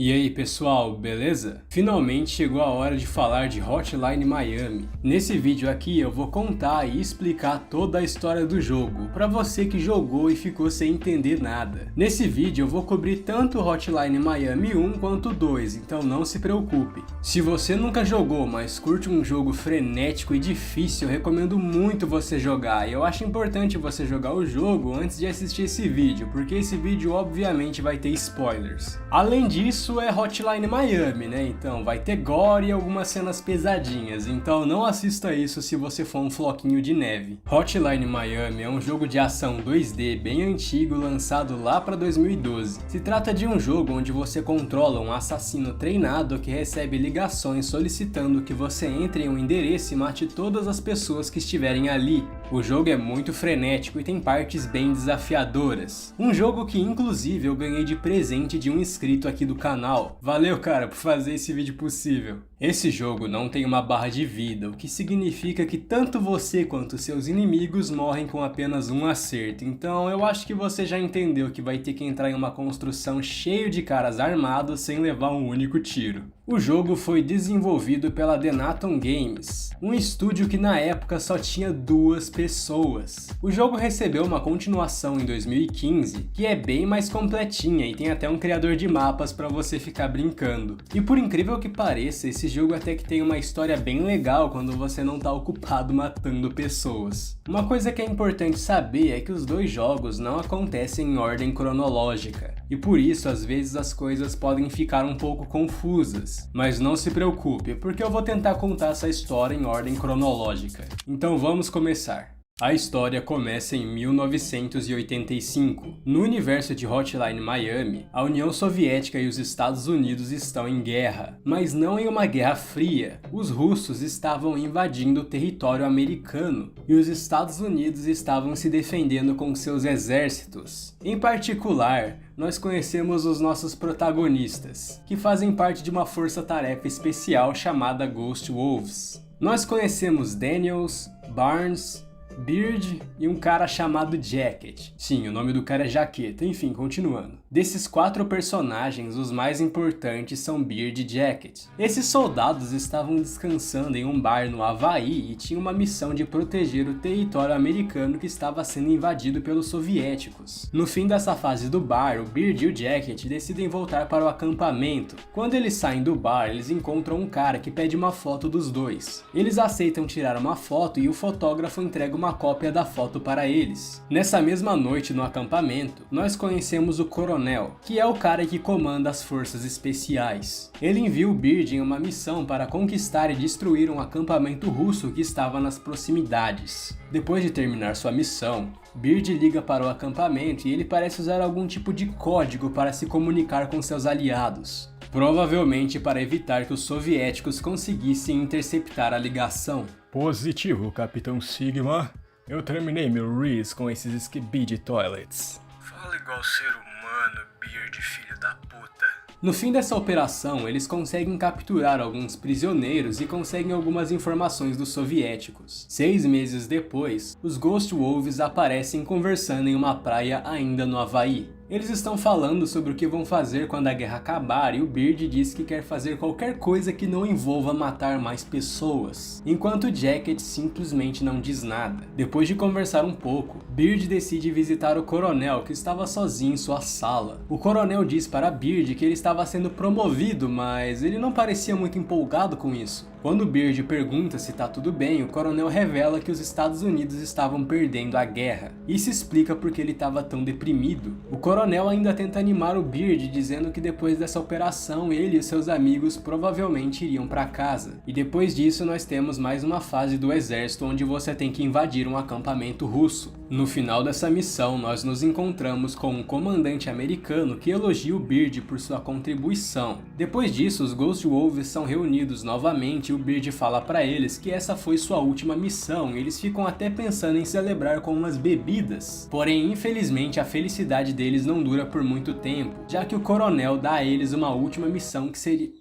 E aí pessoal, beleza? Finalmente chegou a hora de falar de Hotline Miami. Nesse vídeo aqui eu vou contar e explicar toda a história do jogo, para você que jogou e ficou sem entender nada. Nesse vídeo eu vou cobrir tanto Hotline Miami 1 quanto 2, então não se preocupe. Se você nunca jogou, mas curte um jogo frenético e difícil, eu recomendo muito você jogar, e eu acho importante você jogar o jogo antes de assistir esse vídeo, porque esse vídeo obviamente vai ter spoilers. Além disso, é Hotline Miami, né? Então vai ter gore e algumas cenas pesadinhas, então não assista isso se você for um floquinho de neve. Hotline Miami é um jogo de ação 2D bem antigo, lançado lá para 2012. Se trata de um jogo onde você controla um assassino treinado que recebe ligações solicitando que você entre em um endereço e mate todas as pessoas que estiverem ali. O jogo é muito frenético e tem partes bem desafiadoras. Um jogo que inclusive eu ganhei de presente de um inscrito aqui do canal. Valeu, cara, por fazer esse vídeo possível. Esse jogo não tem uma barra de vida, o que significa que tanto você quanto seus inimigos morrem com apenas um acerto. Então eu acho que você já entendeu que vai ter que entrar em uma construção cheio de caras armados sem levar um único tiro. O jogo foi desenvolvido pela Denaton Games, um estúdio que na época só tinha 2 pessoas. O jogo recebeu uma continuação em 2015, que é bem mais completinha e tem até um criador de mapas para você ficar brincando. E por incrível que pareça, esse jogo até que tem uma história bem legal quando você não tá ocupado matando pessoas. Uma coisa que é importante saber é que os 2 jogos não acontecem em ordem cronológica, e por isso às vezes as coisas podem ficar um pouco confusas. Mas não se preocupe, porque eu vou tentar contar essa história em ordem cronológica. Então vamos começar. A história começa em 1985. No universo de Hotline Miami, a União Soviética e os Estados Unidos estão em guerra, mas não em uma guerra fria. Os russos estavam invadindo o território americano e os Estados Unidos estavam se defendendo com seus exércitos. Em particular, nós conhecemos os nossos protagonistas, que fazem parte de uma força-tarefa especial chamada Ghost Wolves. Nós conhecemos Daniels, Barnes, Beard e um cara chamado Jacket. Sim, o nome do cara é Jaqueta. Enfim, continuando. Desses 4 personagens, os mais importantes são Beard e Jacket. Esses soldados estavam descansando em um bar no Havaí e tinham uma missão de proteger o território americano que estava sendo invadido pelos soviéticos. No fim dessa fase do bar, o Beard e o Jacket decidem voltar para o acampamento. Quando eles saem do bar, eles encontram um cara que pede uma foto dos dois. Eles aceitam tirar uma foto e o fotógrafo entrega uma cópia da foto para eles. Nessa mesma noite no acampamento, nós conhecemos o Coronel, que é o cara que comanda as forças especiais. Ele envia o Beard em uma missão para conquistar e destruir um acampamento russo que estava nas proximidades. Depois de terminar sua missão, Beard liga para o acampamento e ele parece usar algum tipo de código para se comunicar com seus aliados. Provavelmente para evitar que os soviéticos conseguissem interceptar a ligação. Positivo, Capitão Sigma. Eu terminei meu Reese com esses Skibidi Toilets. Fala igual ser humano, Beard, filho da puta. No fim dessa operação, eles conseguem capturar alguns prisioneiros e conseguem algumas informações dos soviéticos. 6 meses depois, os Ghost Wolves aparecem conversando em uma praia ainda no Havaí. Eles estão falando sobre o que vão fazer quando a guerra acabar e o Beard diz que quer fazer qualquer coisa que não envolva matar mais pessoas, enquanto o Jacket simplesmente não diz nada. Depois de conversar um pouco, Beard decide visitar o Coronel, que estava sozinho em sua sala. O Coronel diz para Beard que ele estava sendo promovido, mas ele não parecia muito empolgado com isso. Quando Beard pergunta se tá tudo bem, o Coronel revela que os Estados Unidos estavam perdendo a guerra. Isso explica porque ele estava tão deprimido. O Coronel ainda tenta animar o Beard, dizendo que depois dessa operação ele e seus amigos provavelmente iriam para casa. E depois disso nós temos mais uma fase do exército onde você tem que invadir um acampamento russo. No final dessa missão nós nos encontramos com um comandante americano que elogia o Beard por sua contribuição. Depois disso os Ghost Wolves são reunidos novamente e o Beard fala para eles que essa foi sua última missão e eles ficam até pensando em celebrar com umas bebidas. Porém, infelizmente, a felicidade deles não dura por muito tempo, já que o Coronel dá a eles uma última missão que seria...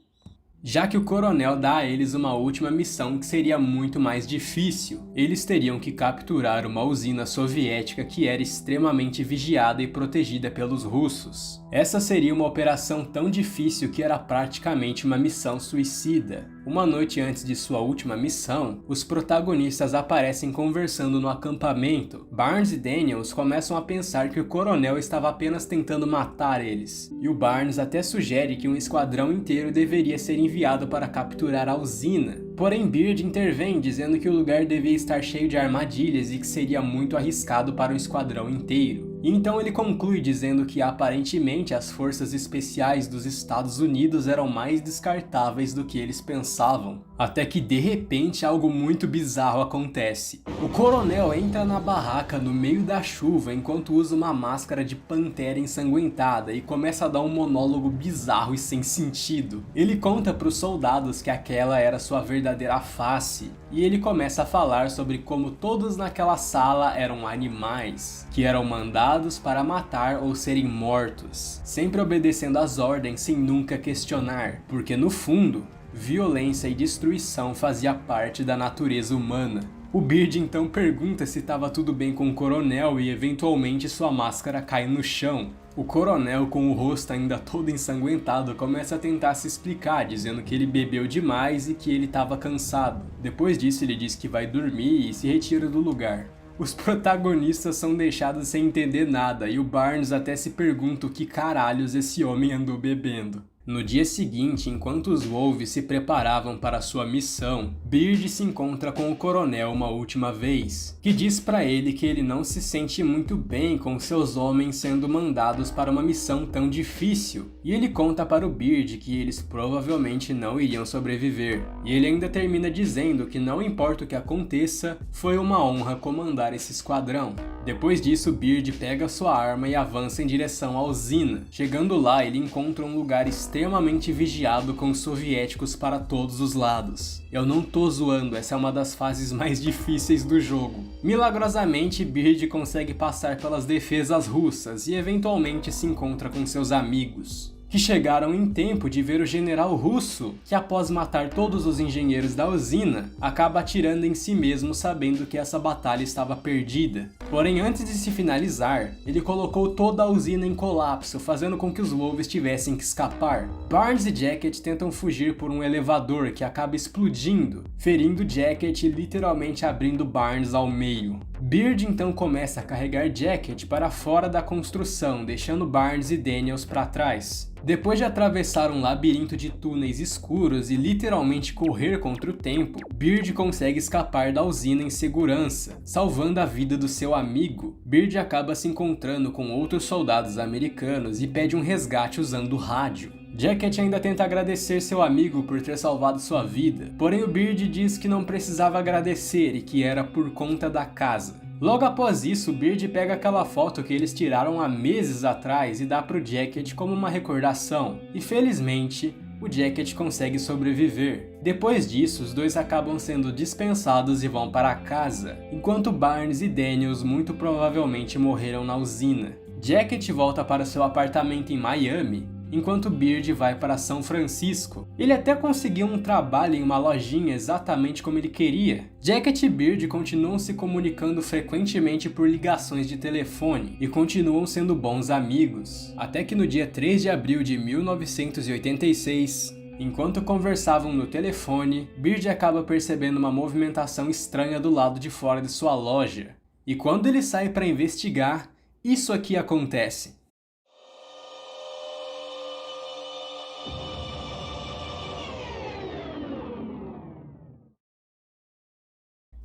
já que o coronel dá a eles uma última missão que seria muito mais difícil. Eles teriam que capturar uma usina soviética que era extremamente vigiada e protegida pelos russos. Essa seria uma operação tão difícil que era praticamente uma missão suicida. Uma noite antes de sua última missão, os protagonistas aparecem conversando no acampamento. Barnes e Daniels começam a pensar que o coronel estava apenas tentando matar eles, e o Barnes até sugere que um esquadrão inteiro deveria ser enviado para capturar a usina. Porém, Beard intervém dizendo que o lugar devia estar cheio de armadilhas e que seria muito arriscado para um esquadrão inteiro. E então ele conclui dizendo que aparentemente as forças especiais dos Estados Unidos eram mais descartáveis do que eles pensavam. Até que de repente algo muito bizarro acontece. O coronel entra na barraca no meio da chuva enquanto usa uma máscara de pantera ensanguentada e começa a dar um monólogo bizarro e sem sentido. Ele conta para os soldados que aquela era sua verdadeira face, e ele começa a falar sobre como todos naquela sala eram animais, que eram mandados para matar ou serem mortos, sempre obedecendo às ordens sem nunca questionar, porque no fundo, violência e destruição fazia parte da natureza humana. O Beard então pergunta se estava tudo bem com o coronel e eventualmente sua máscara cai no chão. O coronel, com o rosto ainda todo ensanguentado, começa a tentar se explicar, dizendo que ele bebeu demais e que ele estava cansado. Depois disso ele diz que vai dormir e se retira do lugar. Os protagonistas são deixados sem entender nada e o Barnes até se pergunta o que caralhos esse homem andou bebendo. No dia seguinte, enquanto os Wolves se preparavam para sua missão, Beard se encontra com o coronel uma última vez, que diz para ele que ele não se sente muito bem com seus homens sendo mandados para uma missão tão difícil, e ele conta para o Beard que eles provavelmente não iriam sobreviver. E ele ainda termina dizendo que não importa o que aconteça, foi uma honra comandar esse esquadrão. Depois disso, Beard pega sua arma e avança em direção à usina. Chegando lá, ele encontra um lugar extremamente vigiado com soviéticos para todos os lados. Eu não tô zoando, essa é uma das fases mais difíceis do jogo. Milagrosamente, Beard consegue passar pelas defesas russas e eventualmente se encontra com seus amigos, que chegaram em tempo de ver o general russo, que após matar todos os engenheiros da usina, acaba atirando em si mesmo sabendo que essa batalha estava perdida. Porém, antes de se finalizar, ele colocou toda a usina em colapso, fazendo com que os Wolves tivessem que escapar. Barnes e Jacket tentam fugir por um elevador que acaba explodindo, ferindo Jacket e literalmente abrindo Barnes ao meio. Beard então começa a carregar Jacket para fora da construção, deixando Barnes e Daniels para trás. Depois de atravessar um labirinto de túneis escuros e literalmente correr contra o tempo, Beard consegue escapar da usina em segurança, salvando a vida do seu amigo. Beard acaba se encontrando com outros soldados americanos e pede um resgate usando o rádio. Jacket ainda tenta agradecer seu amigo por ter salvado sua vida, porém o Beard diz que não precisava agradecer e que era por conta da casa. Logo após isso, Beard pega aquela foto que eles tiraram há meses atrás e dá pro Jacket como uma recordação, e felizmente, o Jacket consegue sobreviver. Depois disso, os dois acabam sendo dispensados e vão para casa, enquanto Barnes e Daniels muito provavelmente morreram na usina. Jacket volta para seu apartamento em Miami, enquanto Beard vai para São Francisco. Ele até conseguiu um trabalho em uma lojinha exatamente como ele queria. Jacket e Beard continuam se comunicando frequentemente por ligações de telefone e continuam sendo bons amigos. Até que no dia 3 de abril de 1986, enquanto conversavam no telefone, Beard acaba percebendo uma movimentação estranha do lado de fora de sua loja. E quando ele sai para investigar, isso aqui acontece.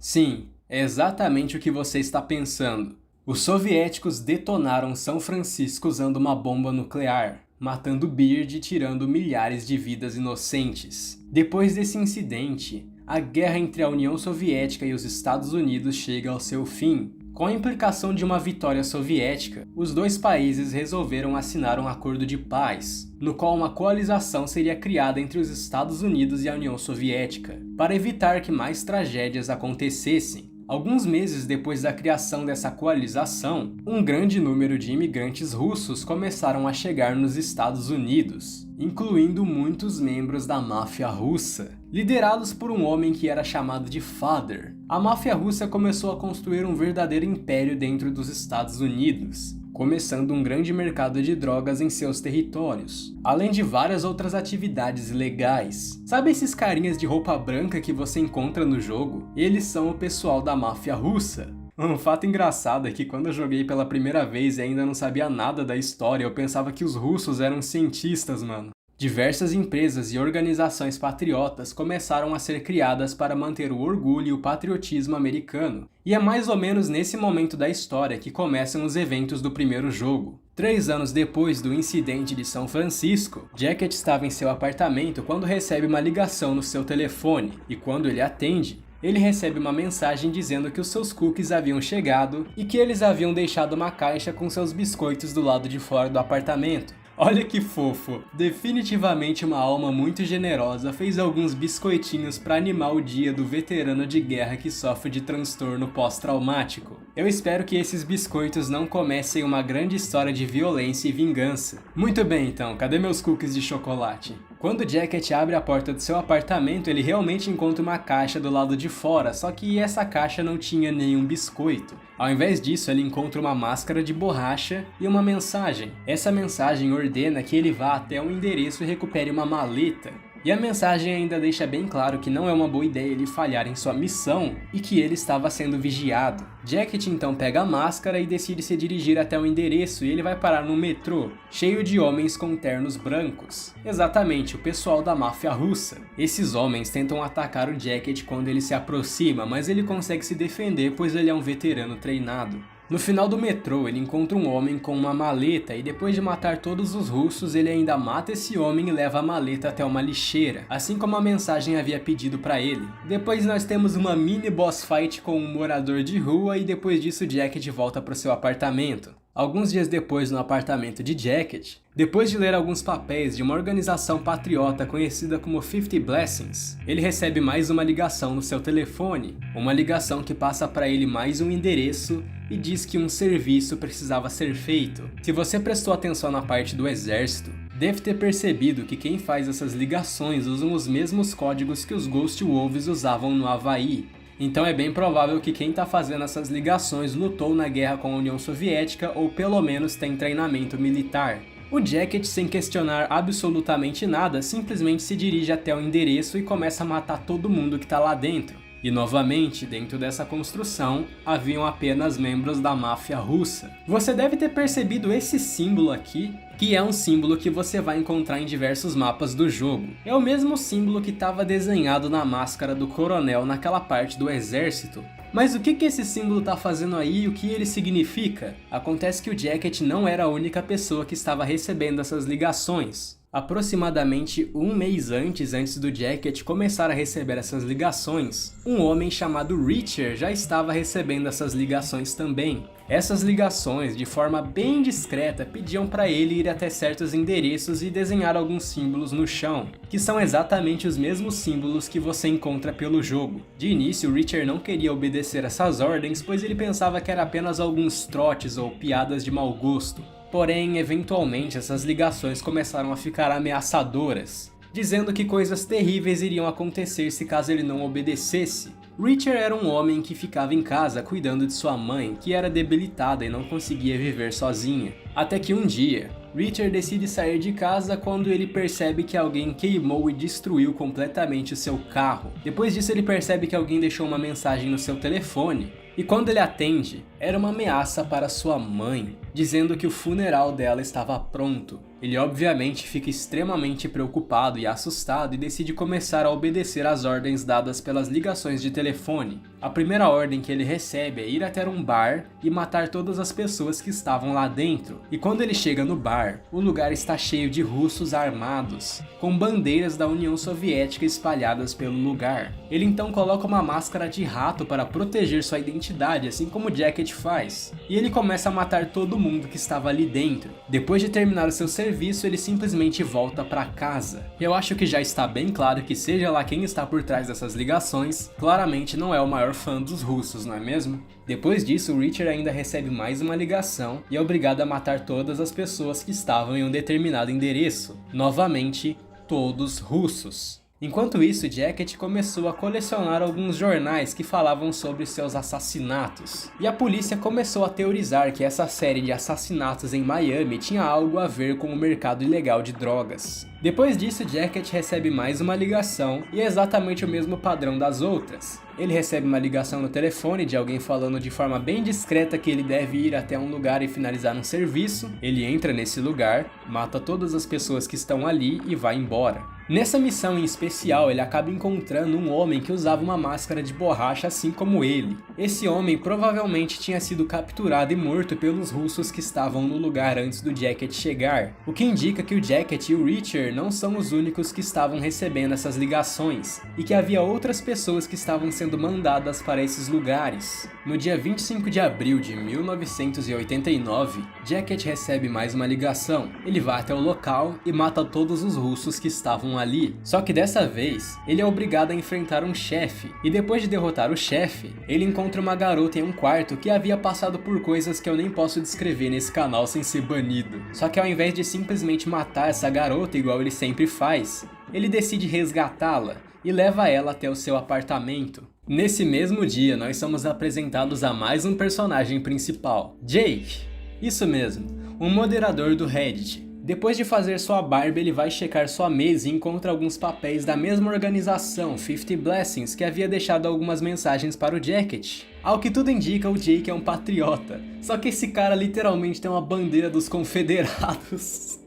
Sim, é exatamente o que você está pensando. Os soviéticos detonaram São Francisco usando uma bomba nuclear, matando Beard e tirando milhares de vidas inocentes. Depois desse incidente, a guerra entre a União Soviética e os Estados Unidos chega ao seu fim. Com a implicação de uma vitória soviética, os dois países resolveram assinar um acordo de paz, no qual uma coalização seria criada entre os Estados Unidos e a União Soviética, para evitar que mais tragédias acontecessem. Alguns meses depois da criação dessa coalização, um grande número de imigrantes russos começaram a chegar nos Estados Unidos, incluindo muitos membros da máfia russa, liderados por um homem que era chamado de Father. A máfia russa começou a construir um verdadeiro império dentro dos Estados Unidos, começando um grande mercado de drogas em seus territórios, além de várias outras atividades ilegais. Sabe esses carinhas de roupa branca que você encontra no jogo? Eles são o pessoal da máfia russa. Um fato engraçado é que quando eu joguei pela primeira vez e ainda não sabia nada da história, eu pensava que os russos eram cientistas, mano. Diversas empresas e organizações patriotas começaram a ser criadas para manter o orgulho e o patriotismo americano. E é mais ou menos nesse momento da história que começam os eventos do primeiro jogo. 3 anos depois do incidente de São Francisco, Jacket estava em seu apartamento quando recebe uma ligação no seu telefone, e quando ele atende, ele recebe uma mensagem dizendo que os seus cookies haviam chegado e que eles haviam deixado uma caixa com seus biscoitos do lado de fora do apartamento. Olha que fofo! Definitivamente uma alma muito generosa fez alguns biscoitinhos para animar o dia do veterano de guerra que sofre de transtorno pós-traumático. Eu espero que esses biscoitos não comecem uma grande história de violência e vingança. Muito bem então, cadê meus cookies de chocolate? Quando Jacket abre a porta do seu apartamento, ele realmente encontra uma caixa do lado de fora, só que essa caixa não tinha nenhum biscoito. Ao invés disso, ele encontra uma máscara de borracha e uma mensagem. Essa mensagem ordena que ele vá até um endereço e recupere uma maleta. E a mensagem ainda deixa bem claro que não é uma boa ideia ele falhar em sua missão e que ele estava sendo vigiado. Jacket então pega a máscara e decide se dirigir até o endereço e ele vai parar num metrô, cheio de homens com ternos brancos. Exatamente, o pessoal da máfia russa. Esses homens tentam atacar o Jacket quando ele se aproxima, mas ele consegue se defender pois ele é um veterano treinado. No final do metrô, ele encontra um homem com uma maleta e depois de matar todos os russos, ele ainda mata esse homem e leva a maleta até uma lixeira, assim como a mensagem havia pedido para ele. Depois nós temos uma mini boss fight com um morador de rua e depois disso Jacket volta para o seu apartamento. Alguns dias depois, no apartamento de Jacket, depois de ler alguns papéis de uma organização patriota conhecida como 50 Blessings, ele recebe mais uma ligação no seu telefone, uma ligação que passa para ele mais um endereço e diz que um serviço precisava ser feito. Se você prestou atenção na parte do exército, deve ter percebido que quem faz essas ligações usam os mesmos códigos que os Ghost Wolves usavam no Havaí. Então é bem provável que quem está fazendo essas ligações lutou na guerra com a União Soviética ou pelo menos tem treinamento militar. O Jacket, sem questionar absolutamente nada, simplesmente se dirige até o endereço e começa a matar todo mundo que está lá dentro. E novamente, dentro dessa construção, haviam apenas membros da máfia russa. Você deve ter percebido esse símbolo aqui, que é um símbolo que você vai encontrar em diversos mapas do jogo. É o mesmo símbolo que estava desenhado na máscara do coronel naquela parte do exército. Mas o que esse símbolo está fazendo aí e o que ele significa? Acontece que o Jacket não era a única pessoa que estava recebendo essas ligações. Aproximadamente um mês antes do Jacket começar a receber essas ligações, um homem chamado Reacher já estava recebendo essas ligações também. Essas ligações, de forma bem discreta, pediam para ele ir até certos endereços e desenhar alguns símbolos no chão, que são exatamente os mesmos símbolos que você encontra pelo jogo. De início, Reacher não queria obedecer essas ordens, pois ele pensava que era apenas alguns trotes ou piadas de mau gosto. Porém, eventualmente, essas ligações começaram a ficar ameaçadoras, dizendo que coisas terríveis iriam acontecer se caso ele não obedecesse. Reacher era um homem que ficava em casa cuidando de sua mãe, que era debilitada e não conseguia viver sozinha. Até que um dia, Reacher decide sair de casa quando ele percebe que alguém queimou e destruiu completamente o seu carro. Depois disso, ele percebe que alguém deixou uma mensagem no seu telefone. E quando ele atende, era uma ameaça para sua mãe, dizendo que o funeral dela estava pronto. Ele obviamente fica extremamente preocupado e assustado e decide começar a obedecer às ordens dadas pelas ligações de telefone. A primeira ordem que ele recebe é ir até um bar e matar todas as pessoas que estavam lá dentro. E quando ele chega no bar, o lugar está cheio de russos armados, com bandeiras da União Soviética espalhadas pelo lugar. Ele então coloca uma máscara de rato para proteger sua identidade, assim como Jacket faz. E ele começa a matar todo mundo que estava ali dentro. Depois de terminar o seu serviço, serviço, ele simplesmente volta para casa. Eu acho que já está bem claro que seja lá quem está por trás dessas ligações, claramente não é o maior fã dos russos, não é mesmo? Depois disso, o Reacher ainda recebe mais uma ligação e é obrigado a matar todas as pessoas que estavam em um determinado endereço. Novamente, todos russos. Enquanto isso, Jacket começou a colecionar alguns jornais que falavam sobre seus assassinatos. E a polícia começou a teorizar que essa série de assassinatos em Miami tinha algo a ver com o mercado ilegal de drogas. Depois disso, Jacket recebe mais uma ligação e é exatamente o mesmo padrão das outras. Ele recebe uma ligação no telefone de alguém falando de forma bem discreta que ele deve ir até um lugar e finalizar um serviço. Ele entra nesse lugar, mata todas as pessoas que estão ali e vai embora. Nessa missão em especial, ele acaba encontrando um homem que usava uma máscara de borracha assim como ele. Esse homem provavelmente tinha sido capturado e morto pelos russos que estavam no lugar antes do Jacket chegar, o que indica que o Jacket e o Reacher não são os únicos que estavam recebendo essas ligações, e que havia outras pessoas que estavam sendo mandadas para esses lugares. No dia 25 de abril de 1989, Jacket recebe mais uma ligação. Ele vai até o local e mata todos os russos que estavam ali. Só que dessa vez, ele é obrigado a enfrentar um chefe, e depois de derrotar o chefe, ele encontra uma garota em um quarto que havia passado por coisas que eu nem posso descrever nesse canal sem ser banido. Só que ao invés de simplesmente matar essa garota igual ele sempre faz, ele decide resgatá-la e leva ela até o seu apartamento. Nesse mesmo dia, nós somos apresentados a mais um personagem principal, Jake. Isso mesmo, um moderador do Reddit. Depois de fazer sua barba, ele vai checar sua mesa e encontra alguns papéis da mesma organização, 50 Blessings, que havia deixado algumas mensagens para o Jacket. Ao que tudo indica, o Jake é um patriota. Só que esse cara literalmente tem uma bandeira dos confederados.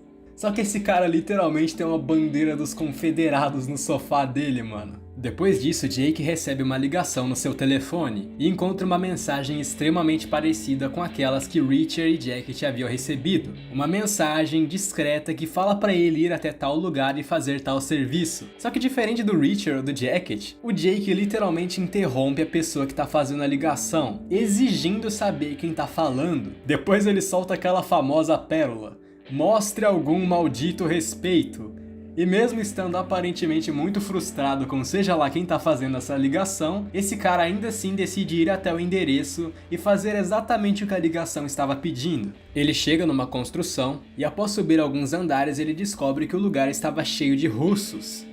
No sofá dele, mano. Depois disso, Jake recebe uma ligação no seu telefone e encontra uma mensagem extremamente parecida com aquelas que Reacher e Jacket haviam recebido. Uma mensagem discreta que fala para ele ir até tal lugar e fazer tal serviço. Só que diferente do Reacher ou do Jacket, o Jake literalmente interrompe a pessoa que tá fazendo a ligação, exigindo saber quem tá falando. Depois ele solta aquela famosa pérola: mostre algum maldito respeito. E mesmo estando aparentemente muito frustrado com seja lá quem tá fazendo essa ligação, esse cara ainda assim decide ir até o endereço e fazer exatamente o que a ligação estava pedindo. Ele chega numa construção e após subir alguns andares ele descobre que o lugar estava cheio de russos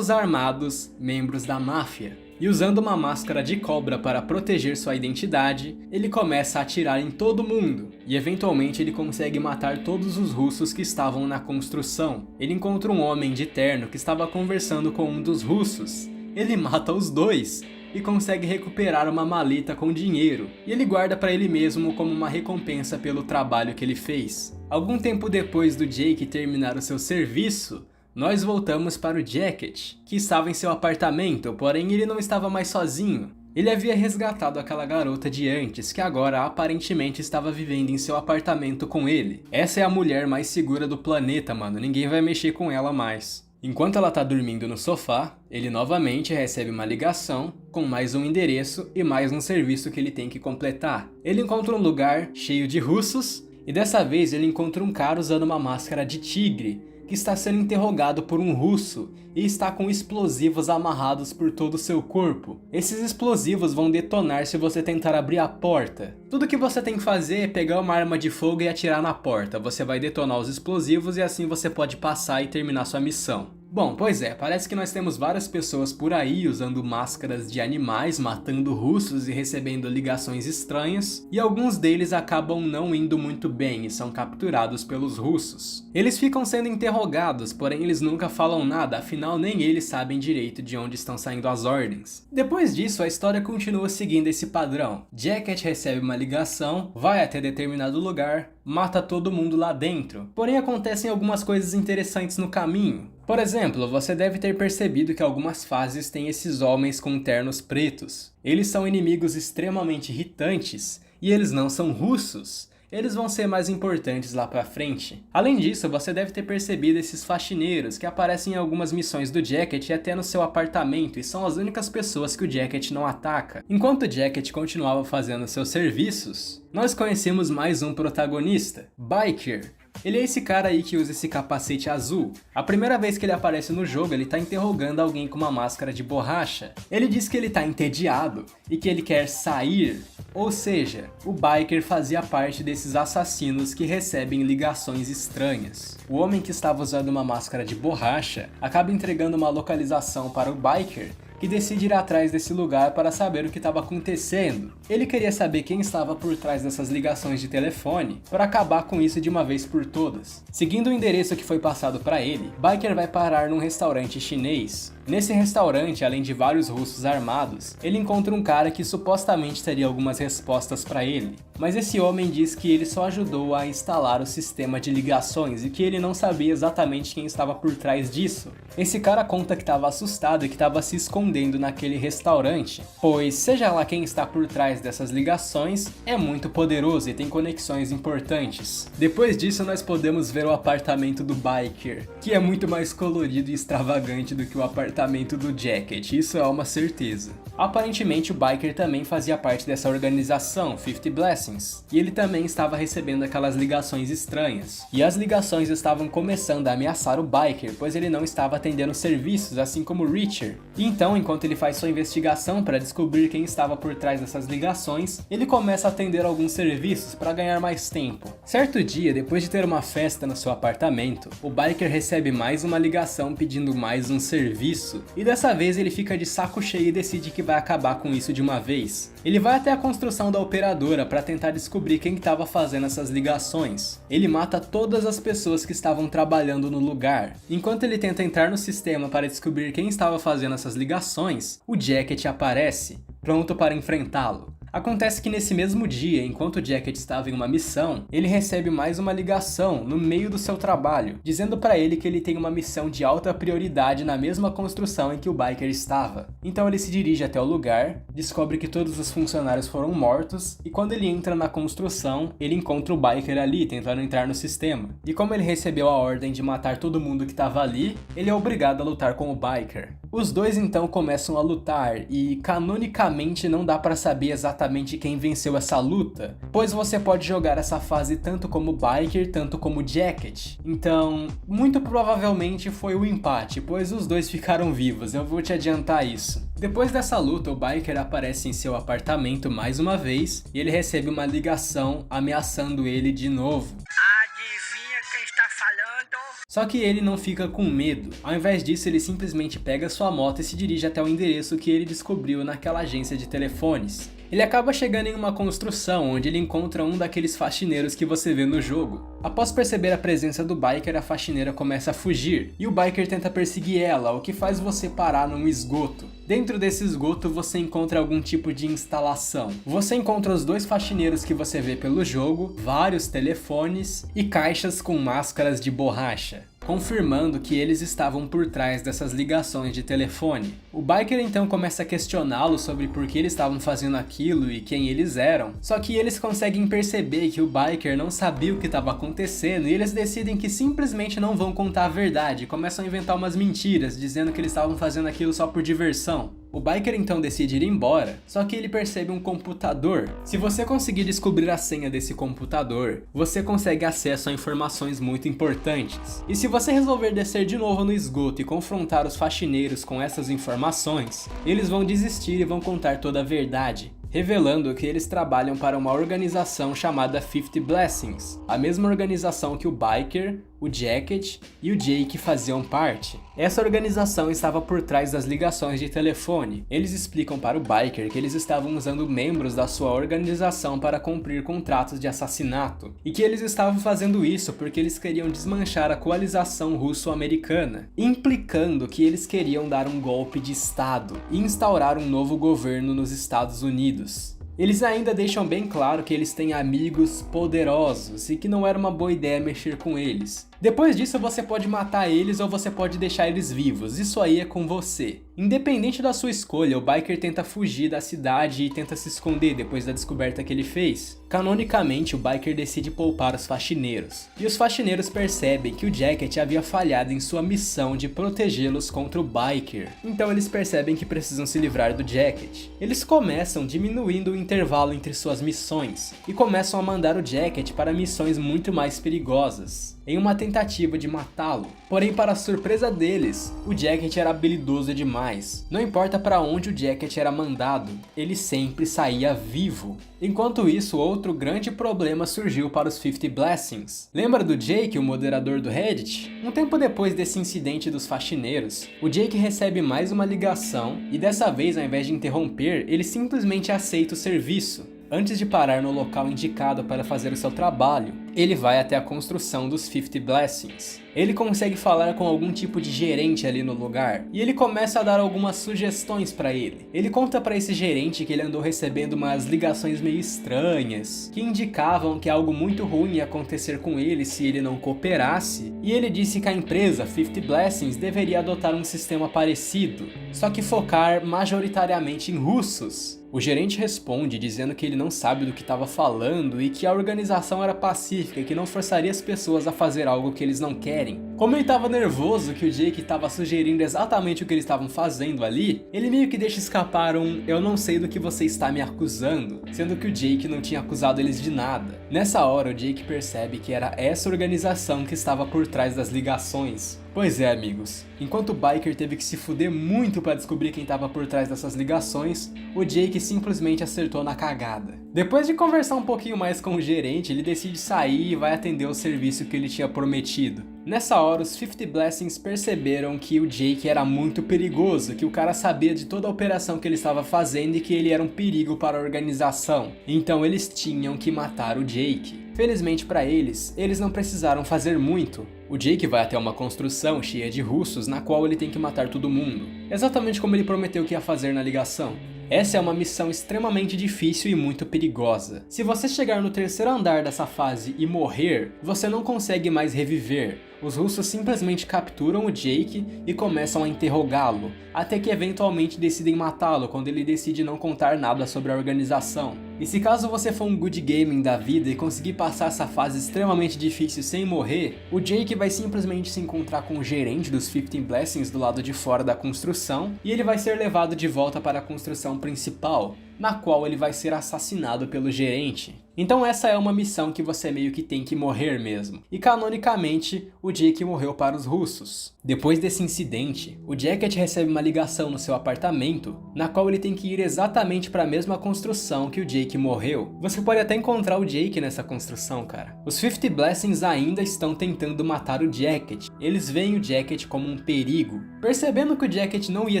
armados, membros da máfia. E usando uma máscara de cobra para proteger sua identidade, ele começa a atirar em todo mundo. E eventualmente ele consegue matar todos os russos que estavam na construção. Ele encontra um homem de terno que estava conversando com um dos russos. Ele mata os dois e consegue recuperar uma maleta com dinheiro. E ele guarda para ele mesmo como uma recompensa pelo trabalho que ele fez. Algum tempo depois do Jake terminar o seu serviço, nós voltamos para o Jacket, que estava em seu apartamento, porém ele não estava mais sozinho. Ele havia resgatado aquela garota de antes, que agora aparentemente estava vivendo em seu apartamento com ele. Essa é a mulher mais segura do planeta, mano, ninguém vai mexer com ela mais. Enquanto ela tá dormindo no sofá, ele novamente recebe uma ligação com mais um endereço e mais um serviço que ele tem que completar. Ele encontra um lugar cheio de russos e dessa vez ele encontra um cara usando uma máscara de tigre, que está sendo interrogado por um russo e está com explosivos amarrados por todo o seu corpo. Esses explosivos vão detonar se você tentar abrir a porta. Tudo que você tem que fazer é pegar uma arma de fogo e atirar na porta. Você vai detonar os explosivos e assim você pode passar e terminar sua missão. Bom, pois é, parece que nós temos várias pessoas por aí usando máscaras de animais, matando russos e recebendo ligações estranhas, e alguns deles acabam não indo muito bem e são capturados pelos russos. Eles ficam sendo interrogados, porém eles nunca falam nada, afinal nem eles sabem direito de onde estão saindo as ordens. Depois disso, a história continua seguindo esse padrão. Jacket recebe uma ligação, vai até determinado lugar, mata todo mundo lá dentro. Porém acontecem algumas coisas interessantes no caminho. Por exemplo, você deve ter percebido que algumas fases têm esses homens com ternos pretos. Eles são inimigos extremamente irritantes e eles não são russos. Eles vão ser mais importantes lá pra frente. Além disso, você deve ter percebido esses faxineiros que aparecem em algumas missões do Jacket e até no seu apartamento e são as únicas pessoas que o Jacket não ataca. Enquanto o Jacket continuava fazendo seus serviços, nós conhecemos mais um protagonista, Biker. Ele é esse cara aí que usa esse capacete azul. A primeira vez que ele aparece no jogo, ele tá interrogando alguém com uma máscara de borracha. Ele diz que ele tá entediado e que ele quer sair. Ou seja, o Biker fazia parte desses assassinos que recebem ligações estranhas. O homem que estava usando uma máscara de borracha acaba entregando uma localização para o Biker, que decide ir atrás desse lugar para saber o que estava acontecendo. Ele queria saber quem estava por trás dessas ligações de telefone para acabar com isso de uma vez por todas. Seguindo o endereço que foi passado para ele, Biker vai parar num restaurante chinês. Nesse restaurante, além de vários russos armados, ele encontra um cara que supostamente teria algumas respostas para ele. Mas esse homem diz que ele só ajudou a instalar o sistema de ligações e que ele não sabia exatamente quem estava por trás disso. Esse cara conta que estava assustado e que estava se escondendo naquele restaurante, pois seja lá quem está por trás dessas ligações, é muito poderoso e tem conexões importantes. Depois disso, nós podemos ver o apartamento do Biker, que é muito mais colorido e extravagante do que o apartamento do Jacket, isso é uma certeza. Aparentemente o Biker também fazia parte dessa organização, 50 Blessings, e ele também estava recebendo aquelas ligações estranhas. E as ligações estavam começando a ameaçar o Biker, pois ele não estava atendendo serviços, assim como o Richard. E então, enquanto ele faz sua investigação para descobrir quem estava por trás dessas ligações, ele começa a atender alguns serviços para ganhar mais tempo. Certo dia, depois de ter uma festa no seu apartamento, o Biker recebe mais uma ligação pedindo mais um serviço, e dessa vez ele fica de saco cheio e decide que vai acabar com isso de uma vez. Ele vai até a construção da operadora para tentar descobrir quem estava fazendo essas ligações. Ele mata todas as pessoas que estavam trabalhando no lugar. Enquanto ele tenta entrar no sistema para descobrir quem estava fazendo essas ligações, o Jacket aparece, pronto para enfrentá-lo. Acontece que nesse mesmo dia, enquanto o Jacket estava em uma missão, ele recebe mais uma ligação no meio do seu trabalho, dizendo para ele que ele tem uma missão de alta prioridade na mesma construção em que o Biker estava. Então ele se dirige até o lugar, descobre que todos os funcionários foram mortos, e quando ele entra na construção, ele encontra o Biker ali tentando entrar no sistema. E como ele recebeu a ordem de matar todo mundo que estava ali, ele é obrigado a lutar com o Biker. Os dois então começam a lutar, e canonicamente não dá para saber exatamente quem venceu essa luta, pois você pode jogar essa fase tanto como Biker, tanto como Jacket. Então, muito provavelmente foi o empate, pois os dois ficaram vivos, eu vou te adiantar isso. Depois dessa luta, o Biker aparece em seu apartamento mais uma vez, e ele recebe uma ligação ameaçando ele de novo. Adivinha quem está falando? Só que ele não fica com medo. Ao invés disso, ele simplesmente pega sua moto e se dirige até o endereço que ele descobriu naquela agência de telefones. Ele acaba chegando em uma construção onde ele encontra um daqueles faxineiros que você vê no jogo. Após perceber a presença do Biker, a faxineira começa a fugir, e o Biker tenta perseguir ela, o que faz você parar num esgoto. Dentro desse esgoto você encontra algum tipo de instalação. Você encontra os dois faxineiros que você vê pelo jogo, vários telefones e caixas com máscaras de borracha, confirmando que eles estavam por trás dessas ligações de telefone. O Biker então começa a questioná-los sobre por que eles estavam fazendo aquilo e quem eles eram, só que eles conseguem perceber que o Biker não sabia o que estava acontecendo e eles decidem que simplesmente não vão contar a verdade e começam a inventar umas mentiras, dizendo que eles estavam fazendo aquilo só por diversão. O Biker então decide ir embora, só que ele percebe um computador. Se você conseguir descobrir a senha desse computador, você consegue acesso a informações muito importantes. E se você resolver descer de novo no esgoto e confrontar os faxineiros com essas informações, eles vão desistir e vão contar toda a verdade, revelando que eles trabalham para uma organização chamada 50 Blessings, a mesma organização que o Biker, o Jacket e o Jake faziam parte. Essa organização estava por trás das ligações de telefone. Eles explicam para o Biker que eles estavam usando membros da sua organização para cumprir contratos de assassinato, e que eles estavam fazendo isso porque eles queriam desmanchar a coalização russo-americana, implicando que eles queriam dar um golpe de Estado e instaurar um novo governo nos Estados Unidos. Eles ainda deixam bem claro que eles têm amigos poderosos e que não era uma boa ideia mexer com eles, Depois disso você pode matar eles ou você pode deixar eles vivos, isso aí é com você. Independente da sua escolha, o Biker tenta fugir da cidade e tenta se esconder depois da descoberta que ele fez. Canonicamente, o Biker decide poupar os faxineiros, e os faxineiros percebem que o Jacket havia falhado em sua missão de protegê-los contra o Biker. Então eles percebem que precisam se livrar do Jacket. Eles começam diminuindo o intervalo entre suas missões, e começam a mandar o Jacket para missões muito mais perigosas, em uma tentativa de matá-lo. Porém, para surpresa deles, o Jacket era habilidoso demais. Não importa para onde o Jacket era mandado, ele sempre saía vivo. Enquanto isso, outro grande problema surgiu para os 50 Blessings. Lembra do Jake, o moderador do Reddit? Um tempo depois desse incidente dos faxineiros, o Jake recebe mais uma ligação e dessa vez, ao invés de interromper, ele simplesmente aceita o serviço. Antes de parar no local indicado para fazer o seu trabalho, ele vai até a construção dos 50 Blessings. Ele consegue falar com algum tipo de gerente ali no lugar, e ele começa a dar algumas sugestões para ele. Ele conta para esse gerente que ele andou recebendo umas ligações meio estranhas, que indicavam que algo muito ruim ia acontecer com ele se ele não cooperasse, e ele disse que a empresa 50 Blessings deveria adotar um sistema parecido, só que focar majoritariamente em russos. O gerente responde dizendo que ele não sabe do que estava falando e que a organização era pacífica e que não forçaria as pessoas a fazer algo que eles não querem. Como ele estava nervoso que o Jake estava sugerindo exatamente o que eles estavam fazendo ali, ele meio que deixa escapar um "eu não sei do que você está me acusando", sendo que o Jake não tinha acusado eles de nada. Nessa hora o Jake percebe que era essa organização que estava por trás das ligações. Pois é, amigos, enquanto o Biker teve que se fuder muito para descobrir quem estava por trás dessas ligações, o Jake simplesmente acertou na cagada. Depois de conversar um pouquinho mais com o gerente, ele decide sair e vai atender o serviço que ele tinha prometido. Nessa hora, os 50 Blessings perceberam que o Jake era muito perigoso, que o cara sabia de toda a operação que ele estava fazendo e que ele era um perigo para a organização. Então eles tinham que matar o Jake. Felizmente para eles não precisaram fazer muito. O Jake vai até uma construção cheia de russos na qual ele tem que matar todo mundo, exatamente como ele prometeu que ia fazer na ligação. Essa é uma missão extremamente difícil e muito perigosa. Se você chegar no terceiro andar dessa fase e morrer, você não consegue mais reviver. Os russos simplesmente capturam o Jake e começam a interrogá-lo, até que eventualmente decidem matá-lo quando ele decide não contar nada sobre a organização. E se caso você for um good gaming da vida e conseguir passar essa fase extremamente difícil sem morrer, o Jake vai simplesmente se encontrar com o gerente dos 50 Blessings do lado de fora da construção e ele vai ser levado de volta para a construção principal, na qual ele vai ser assassinado pelo gerente. Então essa é uma missão que você meio que tem que morrer mesmo. E canonicamente, o Jake morreu para os russos. Depois desse incidente, o Jacket recebe uma ligação no seu apartamento, na qual ele tem que ir exatamente para a mesma construção que o Jake morreu. Você pode até encontrar o Jake nessa construção, cara. Os 50 Blessings ainda estão tentando matar o Jacket. Eles veem o Jacket como um perigo. Percebendo que o Jacket não ia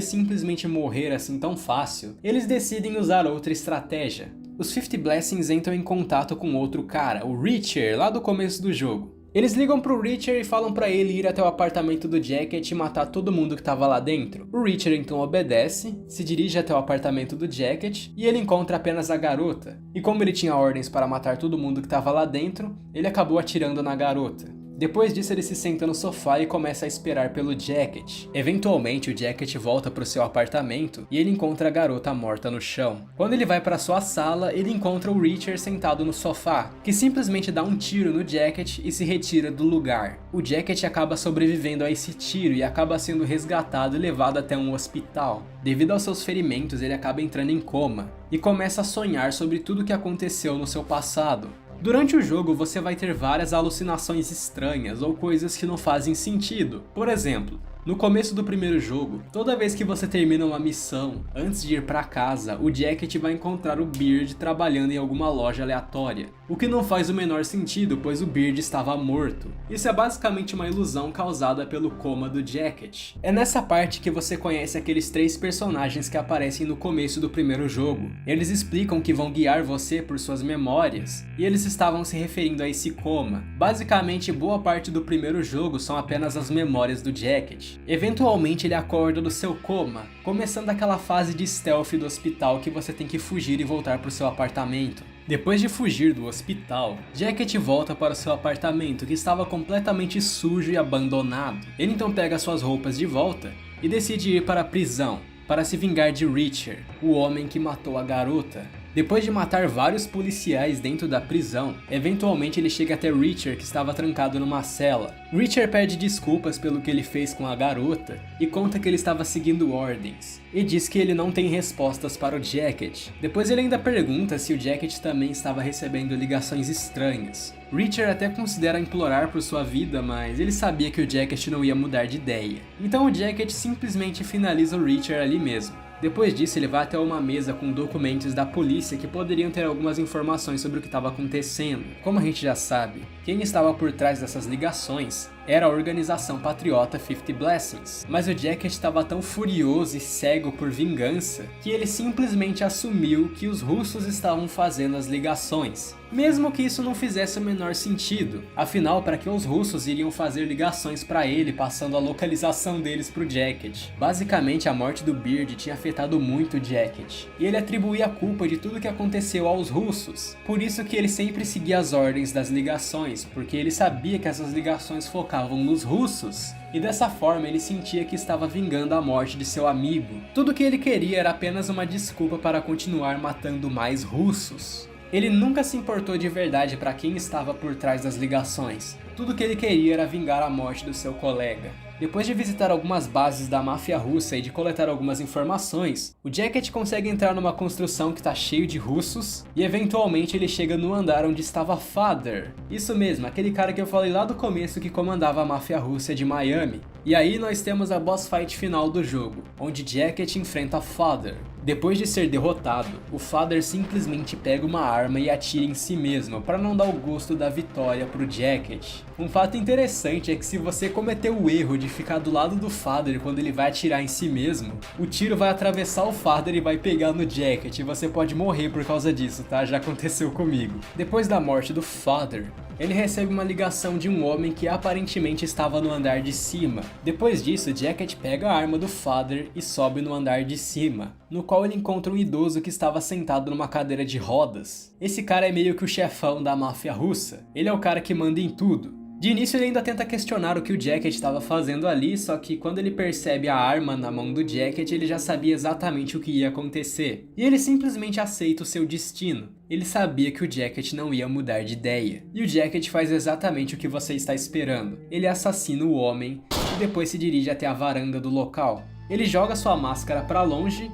simplesmente morrer assim tão fácil, eles decidem usar outra estratégia. Os 50 Blessings entram em contato com outro cara, o Reacher, lá do começo do jogo. Eles ligam pro Reacher e falam pra ele ir até o apartamento do Jacket e matar todo mundo que tava lá dentro. O Reacher então obedece, se dirige até o apartamento do Jacket e ele encontra apenas a garota. E como ele tinha ordens para matar todo mundo que tava lá dentro, ele acabou atirando na garota. Depois disso ele se senta no sofá e começa a esperar pelo Jacket. Eventualmente o Jacket volta para o seu apartamento e ele encontra a garota morta no chão. Quando ele vai para sua sala, ele encontra o Reacher sentado no sofá, que simplesmente dá um tiro no Jacket e se retira do lugar. O Jacket acaba sobrevivendo a esse tiro e acaba sendo resgatado e levado até um hospital. Devido aos seus ferimentos, ele acaba entrando em coma e começa a sonhar sobre tudo o que aconteceu no seu passado. Durante o jogo você vai ter várias alucinações estranhas ou coisas que não fazem sentido. Por exemplo, no começo do primeiro jogo, toda vez que você termina uma missão, antes de ir pra casa, o Jacket vai encontrar o Beard trabalhando em alguma loja aleatória. O que não faz o menor sentido, pois o Beard estava morto. Isso é basicamente uma ilusão causada pelo coma do Jacket. É nessa parte que você conhece aqueles 3 personagens que aparecem no começo do primeiro jogo. Eles explicam que vão guiar você por suas memórias, e eles estavam se referindo a esse coma. Basicamente, boa parte do primeiro jogo são apenas as memórias do Jacket. Eventualmente ele acorda do seu coma, começando aquela fase de stealth do hospital que você tem que fugir e voltar para o seu apartamento. Depois de fugir do hospital, Jacket volta para seu apartamento que estava completamente sujo e abandonado. Ele então pega suas roupas de volta e decide ir para a prisão para se vingar de Reacher, o homem que matou a garota. Depois de matar vários policiais dentro da prisão, eventualmente ele chega até Reacher, que estava trancado numa cela. Reacher pede desculpas pelo que ele fez com a garota e conta que ele estava seguindo ordens, e diz que ele não tem respostas para o Jacket. Depois ele ainda pergunta se o Jacket também estava recebendo ligações estranhas. Reacher até considera implorar por sua vida, mas ele sabia que o Jacket não ia mudar de ideia. Então o Jacket simplesmente finaliza o Reacher ali mesmo. Depois disso, ele vai até uma mesa com documentos da polícia que poderiam ter algumas informações sobre o que estava acontecendo. Como a gente já sabe, quem estava por trás dessas ligações era a organização patriota 50 Blessings. Mas o Jacket estava tão furioso e cego por vingança que ele simplesmente assumiu que os russos estavam fazendo as ligações, mesmo que isso não fizesse o menor sentido. Afinal, para que os russos iriam fazer ligações para ele, passando a localização deles pro Jacket? Basicamente, a morte do Beard tinha afetado muito o Jacket, e ele atribuía a culpa de tudo que aconteceu aos russos. Por isso que ele sempre seguia as ordens das ligações, porque ele sabia que essas ligações focavam nos russos, e dessa forma ele sentia que estava vingando a morte de seu amigo. Tudo que ele queria era apenas uma desculpa para continuar matando mais russos. Ele nunca se importou de verdade para quem estava por trás das ligações. Tudo que ele queria era vingar a morte do seu colega. Depois de visitar algumas bases da máfia russa e de coletar algumas informações, o Jacket consegue entrar numa construção que está cheio de russos e eventualmente ele chega no andar onde estava Father. Isso mesmo, aquele cara que eu falei lá do começo que comandava a máfia russa de Miami. E aí nós temos a boss fight final do jogo, onde Jacket enfrenta Father. Depois de ser derrotado, o Father simplesmente pega uma arma e atira em si mesmo, para não dar o gosto da vitória pro Jacket. Um fato interessante é que se você cometer o erro de ficar do lado do Father quando ele vai atirar em si mesmo, o tiro vai atravessar o Father e vai pegar no Jacket, e você pode morrer por causa disso, tá? Já aconteceu comigo. Depois da morte do Father, ele recebe uma ligação de um homem que aparentemente estava no andar de cima. Depois disso, Jacket pega a arma do Father e sobe no andar de cima, no qual ele encontra um idoso que estava sentado numa cadeira de rodas. Esse cara é meio que o chefão da máfia russa. Ele é o cara que manda em tudo. De início ele ainda tenta questionar o que o Jacket estava fazendo ali, só que quando ele percebe a arma na mão do Jacket, ele já sabia exatamente o que ia acontecer. E ele simplesmente aceita o seu destino. Ele sabia que o Jacket não ia mudar de ideia. E o Jacket faz exatamente o que você está esperando. Ele assassina o homem e depois se dirige até a varanda do local. Ele joga sua máscara para longe,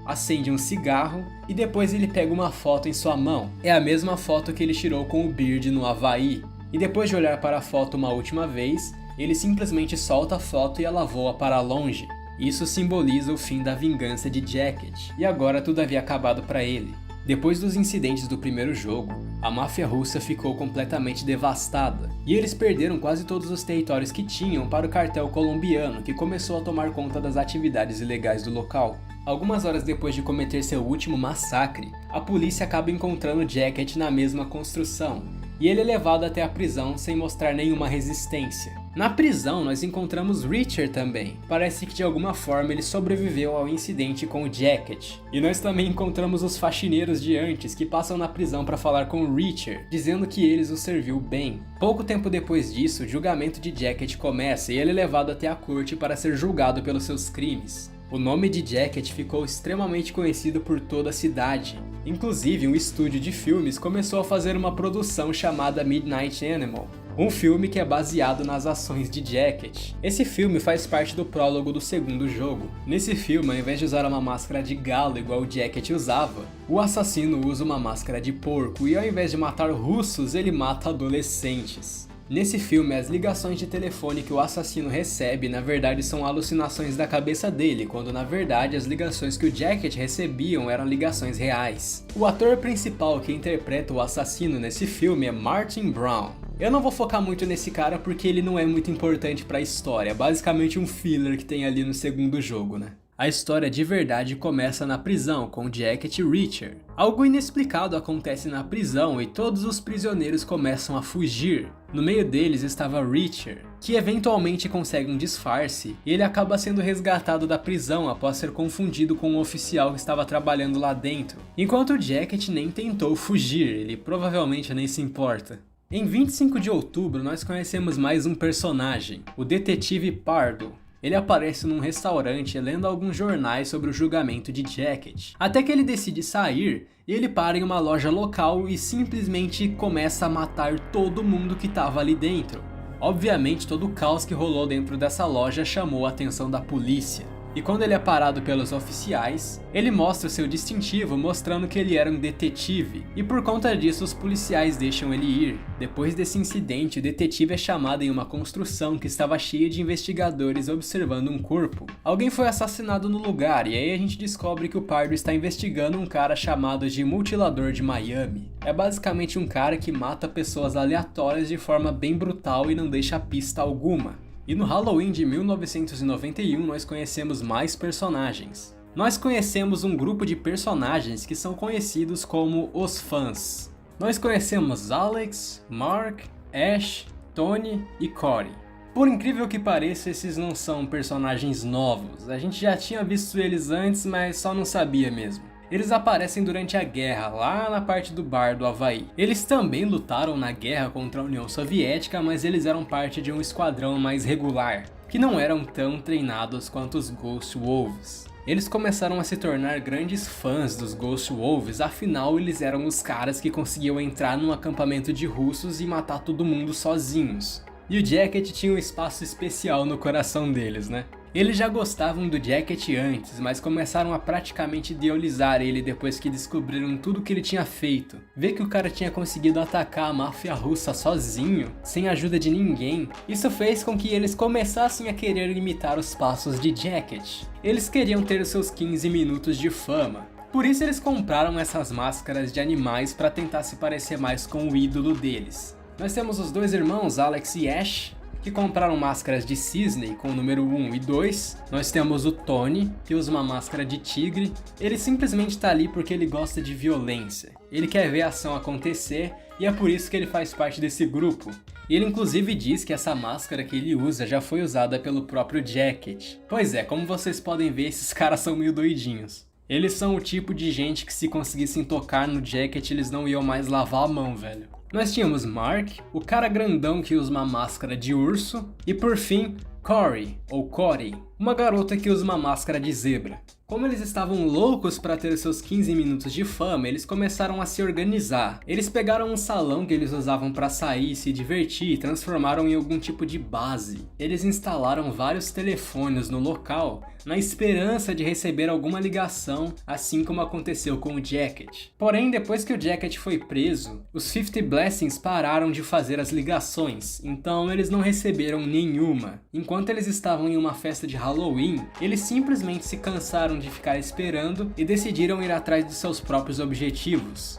acende um cigarro e depois ele pega uma foto em sua mão. É a mesma foto que ele tirou com o Beard no Havaí. E depois de olhar para a foto uma última vez, ele simplesmente solta a foto e ela voa para longe. Isso simboliza o fim da vingança de Jacket, e agora tudo havia acabado para ele. Depois dos incidentes do primeiro jogo, a máfia russa ficou completamente devastada, e eles perderam quase todos os territórios que tinham para o cartel colombiano, que começou a tomar conta das atividades ilegais do local. Algumas horas depois de cometer seu último massacre, a polícia acaba encontrando Jacket na mesma construção, e ele é levado até a prisão sem mostrar nenhuma resistência. Na prisão nós encontramos Reacher também. Parece que de alguma forma ele sobreviveu ao incidente com o Jacket. E nós também encontramos os faxineiros de antes que passam na prisão para falar com o Reacher, dizendo que eles o serviu bem. Pouco tempo depois disso, o julgamento de Jacket começa e ele é levado até a corte para ser julgado pelos seus crimes. O nome de Jacket ficou extremamente conhecido por toda a cidade. Inclusive, um estúdio de filmes começou a fazer uma produção chamada Midnight Animal, um filme que é baseado nas ações de Jacket. Esse filme faz parte do prólogo do segundo jogo. Nesse filme, ao invés de usar uma máscara de galo igual o Jacket usava, o assassino usa uma máscara de porco e ao invés de matar russos, ele mata adolescentes. Nesse filme, as ligações de telefone que o assassino recebe na verdade são alucinações da cabeça dele, quando na verdade as ligações que o Jacket recebiam eram ligações reais. O ator principal que interpreta o assassino nesse filme é Martin Brown. Eu não vou focar muito nesse cara porque ele não é muito importante para a história, é basicamente um filler que tem ali no segundo jogo, né? A história de verdade começa na prisão com Jacket e Reacher. Algo inexplicado acontece na prisão e todos os prisioneiros começam a fugir. No meio deles estava Reacher, que eventualmente consegue um disfarce e ele acaba sendo resgatado da prisão após ser confundido com um oficial que estava trabalhando lá dentro. Enquanto Jacket nem tentou fugir, ele provavelmente nem se importa. Em 25 de outubro nós conhecemos mais um personagem, o detetive Pardo. Ele aparece num restaurante lendo alguns jornais sobre o julgamento de Jacket. Até que ele decide sair e ele para em uma loja local e simplesmente começa a matar todo mundo que estava ali dentro. Obviamente todo o caos que rolou dentro dessa loja chamou a atenção da polícia. E quando ele é parado pelos oficiais, ele mostra o seu distintivo mostrando que ele era um detetive, e por conta disso os policiais deixam ele ir. Depois desse incidente, o detetive é chamado em uma construção que estava cheia de investigadores observando um corpo. Alguém foi assassinado no lugar, e aí a gente descobre que o Pardo está investigando um cara chamado de Mutilador de Miami. É basicamente um cara que mata pessoas aleatórias de forma bem brutal e não deixa pista alguma. E no Halloween de 1991 nós conhecemos mais personagens. Nós conhecemos um grupo de personagens que são conhecidos como os fãs. Nós conhecemos Alex, Mark, Ash, Tony e Corey. Por incrível que pareça, esses não são personagens novos. A gente já tinha visto eles antes, mas só não sabia mesmo. Eles aparecem durante a guerra, lá na parte do bar do Havaí. Eles também lutaram na guerra contra a União Soviética, mas eles eram parte de um esquadrão mais regular, que não eram tão treinados quanto os Ghost Wolves. Eles começaram a se tornar grandes fãs dos Ghost Wolves, afinal eles eram os caras que conseguiam entrar num acampamento de russos e matar todo mundo sozinhos. E o Jacket tinha um espaço especial no coração deles, né? Eles já gostavam do Jacket antes, mas começaram a praticamente idealizar ele depois que descobriram tudo que ele tinha feito. Ver que o cara tinha conseguido atacar a máfia russa sozinho, sem ajuda de ninguém, isso fez com que eles começassem a querer imitar os passos de Jacket. Eles queriam ter os seus 15 minutos de fama. Por isso eles compraram essas máscaras de animais para tentar se parecer mais com o ídolo deles. Nós temos os dois irmãos, Alex e Ash, que compraram máscaras de cisne com o número 1 e 2. Nós temos o Tony, que usa uma máscara de tigre. Ele simplesmente tá ali porque ele gosta de violência. Ele quer ver a ação acontecer e é por isso que ele faz parte desse grupo. Ele inclusive diz que essa máscara que ele usa já foi usada pelo próprio Jacket. Pois é, como vocês podem ver, esses caras são meio doidinhos. Eles são o tipo de gente que se conseguissem tocar no Jacket eles não iam mais lavar a mão, velho. Nós tínhamos Mark, o cara grandão que usa uma máscara de urso, e por fim, Corey, ou Corey, uma garota que usa uma máscara de zebra. Como eles estavam loucos para ter seus 15 minutos de fama, eles começaram a se organizar. Eles pegaram um salão que eles usavam para sair e se divertir e transformaram em algum tipo de base. Eles instalaram vários telefones no local, na esperança de receber alguma ligação, assim como aconteceu com o Jacket. Porém, depois que o Jacket foi preso, os 50 Blessings pararam de fazer as ligações, então eles não receberam nenhuma. Enquanto eles estavam em uma festa de Halloween, eles simplesmente se cansaram de ficar esperando e decidiram ir atrás de seus próprios objetivos.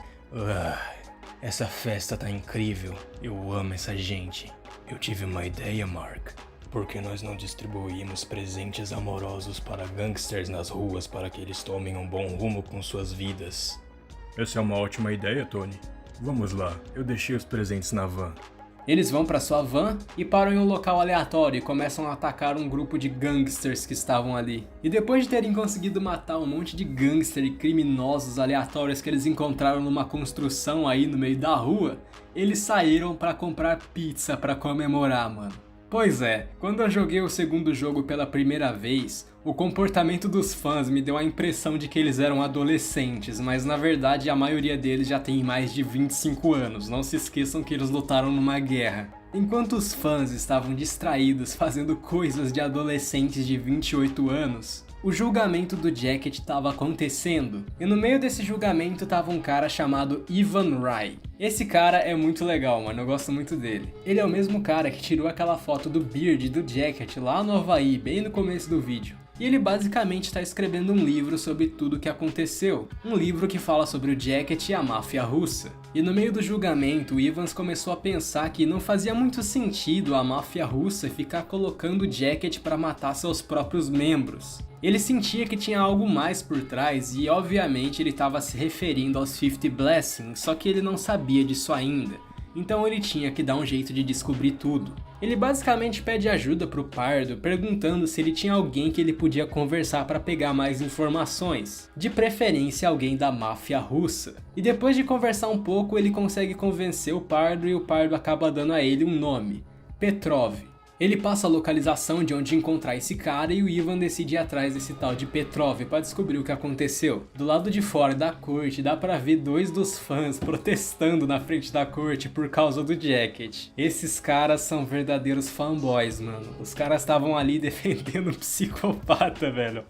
Essa festa tá incrível. Eu amo essa gente. Eu tive uma ideia, Mark. Por que nós não distribuímos presentes amorosos para gangsters nas ruas para que eles tomem um bom rumo com suas vidas? Essa é uma ótima ideia, Tony. Vamos lá, eu deixei os presentes na van. Eles vão para sua van e param em um local aleatório e começam a atacar um grupo de gangsters que estavam ali. E depois de terem conseguido matar um monte de gangster e criminosos aleatórios que eles encontraram numa construção aí no meio da rua, eles saíram para comprar pizza para comemorar, mano. Pois é, quando eu joguei o segundo jogo pela primeira vez, o comportamento dos fãs me deu a impressão de que eles eram adolescentes, mas na verdade a maioria deles já tem mais de 25 anos, não se esqueçam que eles lutaram numa guerra. Enquanto os fãs estavam distraídos fazendo coisas de adolescentes de 28 anos, o julgamento do Jacket estava acontecendo, e no meio desse julgamento tava um cara chamado Ivan Rai. Esse cara é muito legal, mano, eu gosto muito dele. Ele é o mesmo cara que tirou aquela foto do Beard do Jacket lá no Havaí, bem no começo do vídeo. E ele basicamente está escrevendo um livro sobre tudo o que aconteceu. Um livro que fala sobre o Jacket e a máfia russa. E no meio do julgamento, o Evans começou a pensar que não fazia muito sentido a máfia russa ficar colocando o Jacket para matar seus próprios membros. Ele sentia que tinha algo mais por trás e obviamente ele estava se referindo aos 50 Blessings, só que ele não sabia disso ainda. Então ele tinha que dar um jeito de descobrir tudo. Ele basicamente pede ajuda pro Pardo, perguntando se ele tinha alguém que ele podia conversar para pegar mais informações, de preferência alguém da máfia russa. E depois de conversar um pouco, ele consegue convencer o Pardo e o Pardo acaba dando a ele um nome, Petrov. Ele passa a localização de onde encontrar esse cara e o Ivan decide ir atrás desse tal de Petrov para descobrir o que aconteceu. Do lado de fora da corte dá pra ver 2 dos fãs protestando na frente da corte por causa do Jacket. Esses caras são verdadeiros fanboys, mano. Os caras estavam ali defendendo um psicopata, velho.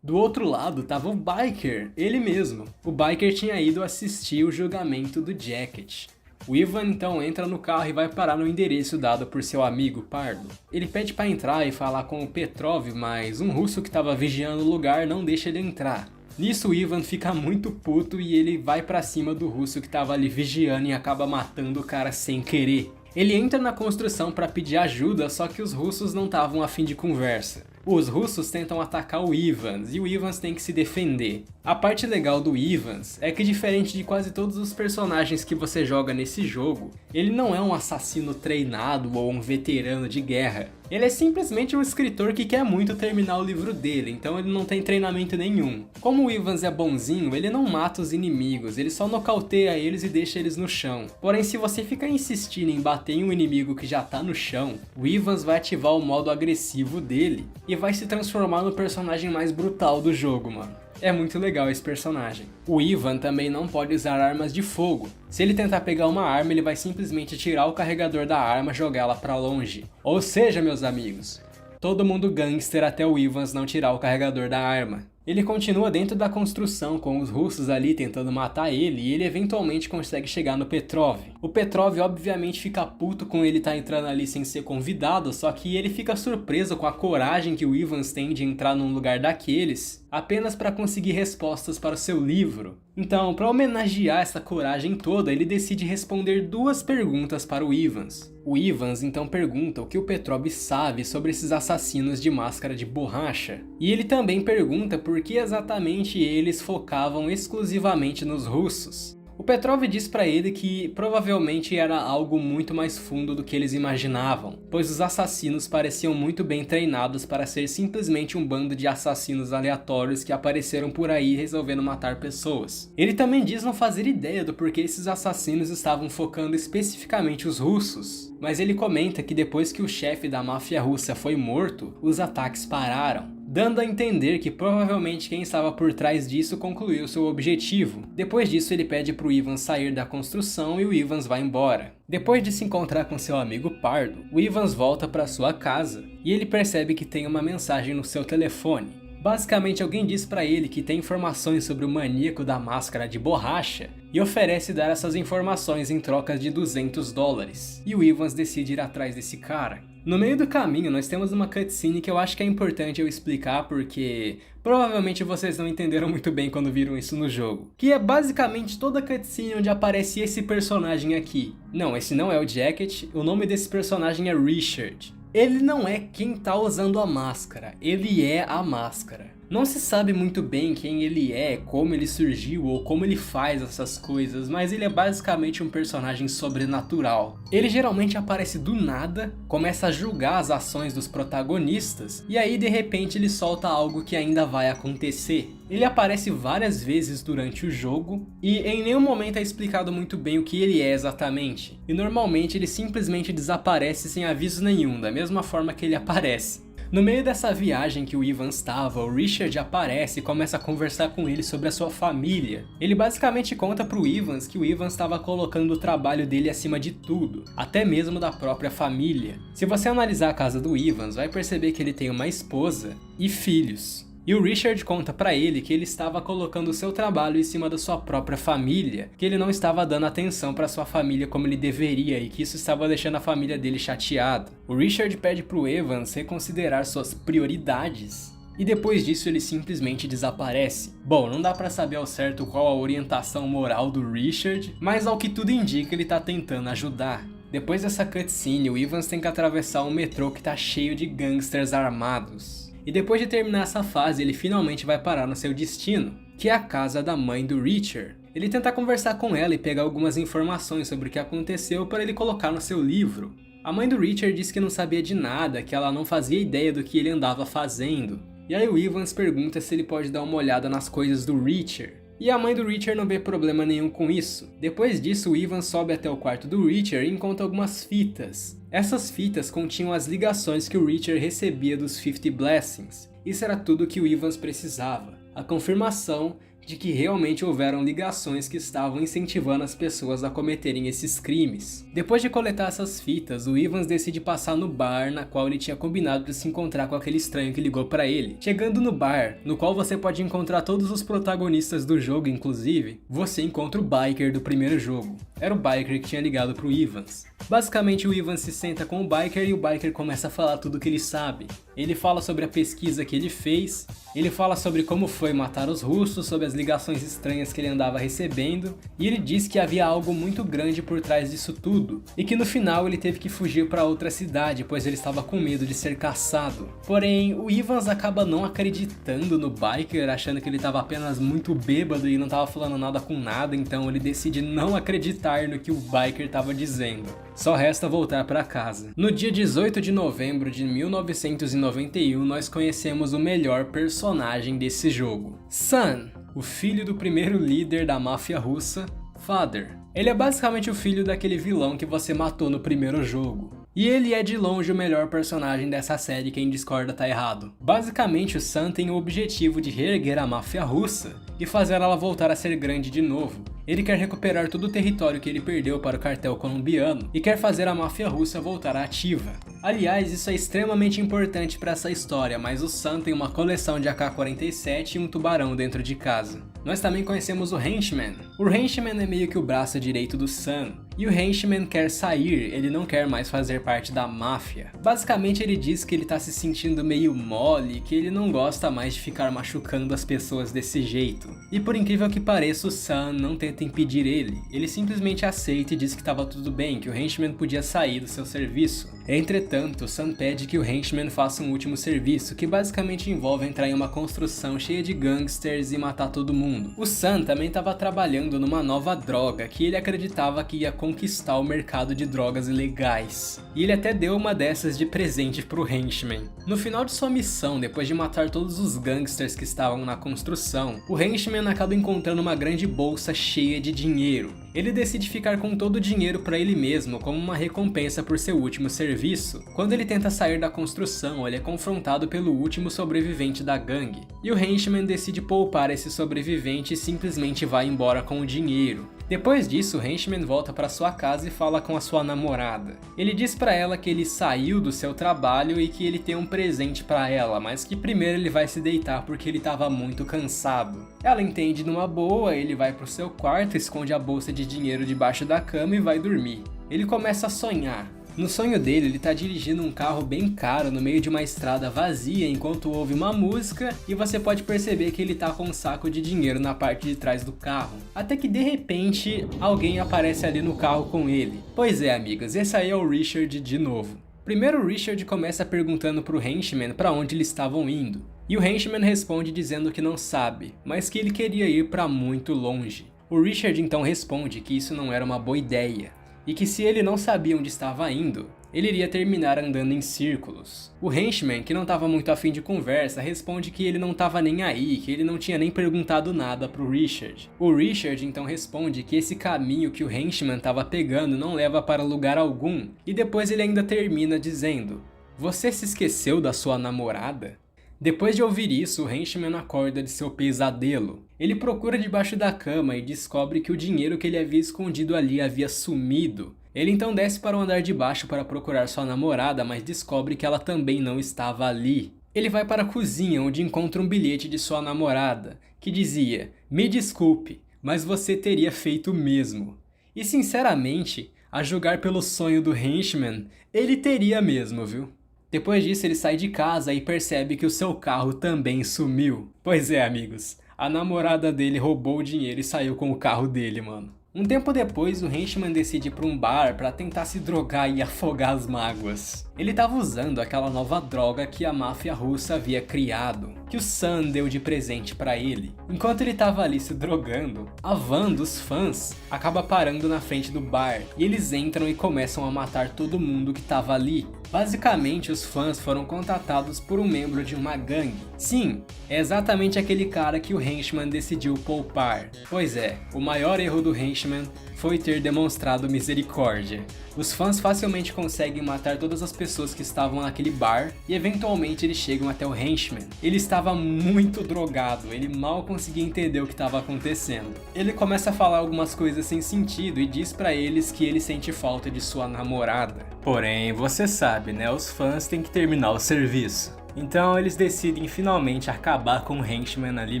Do outro lado tava o Biker, ele mesmo. O Biker tinha ido assistir o julgamento do Jacket. O Ivan então entra no carro e vai parar no endereço dado por seu amigo Pardo. Ele pede para entrar e falar com o Petrov, mas um russo que estava vigiando o lugar não deixa ele entrar. Nisso o Ivan fica muito puto e ele vai para cima do russo que estava ali vigiando e acaba matando o cara sem querer. Ele entra na construção para pedir ajuda, só que os russos não estavam a fim de conversa. Os russos tentam atacar o Ivans e o Ivans tem que se defender. A parte legal do Ivans é que, diferente de quase todos os personagens que você joga nesse jogo, ele não é um assassino treinado ou um veterano de guerra. Ele é simplesmente um escritor que quer muito terminar o livro dele, então ele não tem treinamento nenhum. Como o Ivans é bonzinho, ele não mata os inimigos, ele só nocauteia eles e deixa eles no chão. Porém, se você ficar insistindo em bater em um inimigo que já tá no chão, o Ivans vai ativar o modo agressivo dele e vai se transformar no personagem mais brutal do jogo, mano. É muito legal esse personagem. O Ivan também não pode usar armas de fogo. Se ele tentar pegar uma arma, ele vai simplesmente tirar o carregador da arma e jogá-la pra longe. Ou seja, meus amigos, todo mundo gangster até o Ivans não tirar o carregador da arma. Ele continua dentro da construção com os russos ali tentando matar ele e ele eventualmente consegue chegar no Petrov. O Petrov obviamente fica puto com ele estar entrando ali sem ser convidado, só que ele fica surpreso com a coragem que o Ivans tem de entrar num lugar daqueles apenas para conseguir respostas para o seu livro. Então, para homenagear essa coragem toda, ele decide responder 2 perguntas para o Ivans. O Ivans então pergunta o que o Petrov sabe sobre esses assassinos de máscara de borracha. E ele também pergunta por que exatamente eles focavam exclusivamente nos russos. O Petrov diz pra ele que provavelmente era algo muito mais fundo do que eles imaginavam, pois os assassinos pareciam muito bem treinados para ser simplesmente um bando de assassinos aleatórios que apareceram por aí resolvendo matar pessoas. Ele também diz não fazer ideia do porquê esses assassinos estavam focando especificamente os russos, mas ele comenta que depois que o chefe da máfia russa foi morto, os ataques pararam, dando a entender que provavelmente quem estava por trás disso concluiu seu objetivo. Depois disso ele pede pro Ivans sair da construção e o Ivans vai embora. Depois de se encontrar com seu amigo Pardo, o Ivans volta para sua casa e ele percebe que tem uma mensagem no seu telefone. Basicamente alguém diz pra ele que tem informações sobre o maníaco da máscara de borracha e oferece dar essas informações em troca de $200. E o Ivans decide ir atrás desse cara. No meio do caminho nós temos uma cutscene que eu acho que é importante eu explicar porque provavelmente vocês não entenderam muito bem quando viram isso no jogo. Que é basicamente toda a cutscene onde aparece esse personagem aqui. Não, esse não é o Jacket, o nome desse personagem é Richard. Ele não é quem tá usando a máscara, ele é a máscara. Não se sabe muito bem quem ele é, como ele surgiu ou como ele faz essas coisas, mas ele é basicamente um personagem sobrenatural. Ele geralmente aparece do nada, começa a julgar as ações dos protagonistas, e aí de repente ele solta algo que ainda vai acontecer. Ele aparece várias vezes durante o jogo, e em nenhum momento é explicado muito bem o que ele é exatamente. E normalmente ele simplesmente desaparece sem aviso nenhum, da mesma forma que ele aparece. No meio dessa viagem que o Ivan estava, o Richard aparece e começa a conversar com ele sobre a sua família. Ele basicamente conta pro Ivans que o Ivans estava colocando o trabalho dele acima de tudo, até mesmo da própria família. Se você analisar a casa do Ivans, vai perceber que ele tem uma esposa e filhos. E o Richard conta pra ele que ele estava colocando o seu trabalho em cima da sua própria família, que ele não estava dando atenção pra sua família como ele deveria e que isso estava deixando a família dele chateada. O Richard pede pro Evans reconsiderar suas prioridades. E depois disso ele simplesmente desaparece. Bom, não dá pra saber ao certo qual a orientação moral do Richard, mas ao que tudo indica ele tá tentando ajudar. Depois dessa cutscene, o Evans tem que atravessar um metrô que tá cheio de gangsters armados. E depois de terminar essa fase, ele finalmente vai parar no seu destino, que é a casa da mãe do Reacher. Ele tenta conversar com ela e pegar algumas informações sobre o que aconteceu para ele colocar no seu livro. A mãe do Reacher disse que não sabia de nada, que ela não fazia ideia do que ele andava fazendo. E aí o Evans pergunta se ele pode dar uma olhada nas coisas do Reacher. E a mãe do Reacher não vê problema nenhum com isso. Depois disso, o Evans sobe até o quarto do Reacher e encontra algumas fitas. Essas fitas continham as ligações que o Reacher recebia dos 50 Blessings. Isso era tudo que o Evans precisava. A confirmação de que realmente houveram ligações que estavam incentivando as pessoas a cometerem esses crimes. Depois de coletar essas fitas, o Evans decide passar no bar na qual ele tinha combinado de se encontrar com aquele estranho que ligou pra ele. Chegando no bar, no qual você pode encontrar todos os protagonistas do jogo inclusive, você encontra o biker do primeiro jogo. Era o biker que tinha ligado pro Evans. Basicamente o Evans se senta com o biker e o biker começa a falar tudo o que ele sabe. Ele fala sobre a pesquisa que ele fez, ele fala sobre como foi matar os russos, sobre as ligações estranhas que ele andava recebendo, e ele diz que havia algo muito grande por trás disso tudo, e que no final ele teve que fugir para outra cidade, pois ele estava com medo de ser caçado. Porém, o Evans acaba não acreditando no biker, achando que ele estava apenas muito bêbado e não estava falando nada com nada, então ele decide não acreditar no que o biker estava dizendo. Só resta voltar para casa. No dia 18 de novembro de 1991, nós conhecemos o melhor personagem desse jogo. Sun, o filho do primeiro líder da máfia russa, Father. Ele é basicamente o filho daquele vilão que você matou no primeiro jogo. E ele é de longe o melhor personagem dessa série, quem discorda tá errado. Basicamente o Sun tem o objetivo de reerguer a máfia russa e fazer ela voltar a ser grande de novo. Ele quer recuperar todo o território que ele perdeu para o cartel colombiano e quer fazer a máfia russa voltar ativa. Aliás, isso é extremamente importante para essa história, mas o Sun tem uma coleção de AK-47 e um tubarão dentro de casa. Nós também conhecemos o Henchman. O Henchman é meio que o braço direito do Sun. E o Henchman quer sair, ele não quer mais fazer parte da máfia. Basicamente ele diz que ele tá se sentindo meio mole, que ele não gosta mais de ficar machucando as pessoas desse jeito. E por incrível que pareça, o Sun não tenta impedir ele. Ele simplesmente aceita e diz que estava tudo bem, que o Henchman podia sair do seu serviço. Entretanto, o Sun pede que o Henchman faça um último serviço, que basicamente envolve entrar em uma construção cheia de gangsters e matar todo mundo. O Sun também estava trabalhando numa nova droga, que ele acreditava que ia conquistar o mercado de drogas ilegais. E ele até deu uma dessas de presente pro Henchman. No final de sua missão, depois de matar todos os gangsters que estavam na construção, o Henchman acaba encontrando uma grande bolsa cheia de dinheiro. Ele decide ficar com todo o dinheiro para ele mesmo, como uma recompensa por seu último serviço. Quando ele tenta sair da construção, ele é confrontado pelo último sobrevivente da gangue. E o Henchman decide poupar esse sobrevivente e simplesmente vai embora com o dinheiro. Depois disso, o Henchman volta para sua casa e fala com a sua namorada. Ele diz para ela que ele saiu do seu trabalho e que ele tem um presente para ela, mas que primeiro ele vai se deitar porque ele estava muito cansado. Ela entende numa boa, ele vai pro seu quarto, esconde a bolsa de dinheiro debaixo da cama e vai dormir. Ele começa a sonhar. No sonho dele, ele tá dirigindo um carro bem caro no meio de uma estrada vazia enquanto ouve uma música e você pode perceber que ele tá com um saco de dinheiro na parte de trás do carro. Até que de repente, alguém aparece ali no carro com ele. Pois é, amigos, esse aí é o Richard de novo. Primeiro o Richard começa perguntando pro Henchman para onde eles estavam indo. E o Henchman responde dizendo que não sabe, mas que ele queria ir para muito longe. O Richard então responde que isso não era uma boa ideia. E que se ele não sabia onde estava indo, ele iria terminar andando em círculos. O Henchman, que não estava muito afim de conversa, responde que ele não estava nem aí, que ele não tinha nem perguntado nada pro Richard. O Richard então responde que esse caminho que o Henchman estava pegando não leva para lugar algum, e depois ele ainda termina dizendo: "Você se esqueceu da sua namorada?" Depois de ouvir isso, o Henchman acorda de seu pesadelo. Ele procura debaixo da cama e descobre que o dinheiro que ele havia escondido ali havia sumido. Ele então desce para o andar de baixo para procurar sua namorada, mas descobre que ela também não estava ali. Ele vai para a cozinha, onde encontra um bilhete de sua namorada, que dizia: "Me desculpe, mas você teria feito o mesmo." E sinceramente, a julgar pelo sonho do Henchman, ele teria mesmo, viu? Depois disso ele sai de casa e percebe que o seu carro também sumiu. Pois é, amigos, a namorada dele roubou o dinheiro e saiu com o carro dele, mano. Um tempo depois, o henchman decide ir para um bar para tentar se drogar e afogar as mágoas. Ele estava usando aquela nova droga que a máfia russa havia criado, que o Sun deu de presente para ele. Enquanto ele estava ali se drogando, a van dos fãs acaba parando na frente do bar e eles entram e começam a matar todo mundo que estava ali. Basicamente, os fãs foram contatados por um membro de uma gangue. Sim, é exatamente aquele cara que o henchman decidiu poupar. Pois é, o maior erro do henchman foi ter demonstrado misericórdia. Os fãs facilmente conseguem matar todas as pessoas que estavam naquele bar e eventualmente eles chegam até o henchman. Ele estava muito drogado, ele mal conseguia entender o que estava acontecendo. Ele começa a falar algumas coisas sem sentido e diz pra eles que ele sente falta de sua namorada. Porém, você sabe, né? Os fãs têm que terminar o serviço. Então eles decidem finalmente acabar com o henchman ali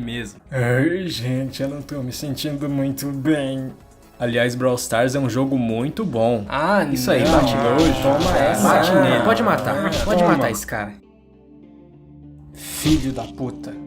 mesmo. Ai, gente, eu não tô me sentindo muito bem. Aliás, Brawl Stars é um jogo muito bom. Ah, isso aí, não, bate nojo. toma essa. Bate nele. Pode matar, pode toma. matar esse cara. Filho da puta.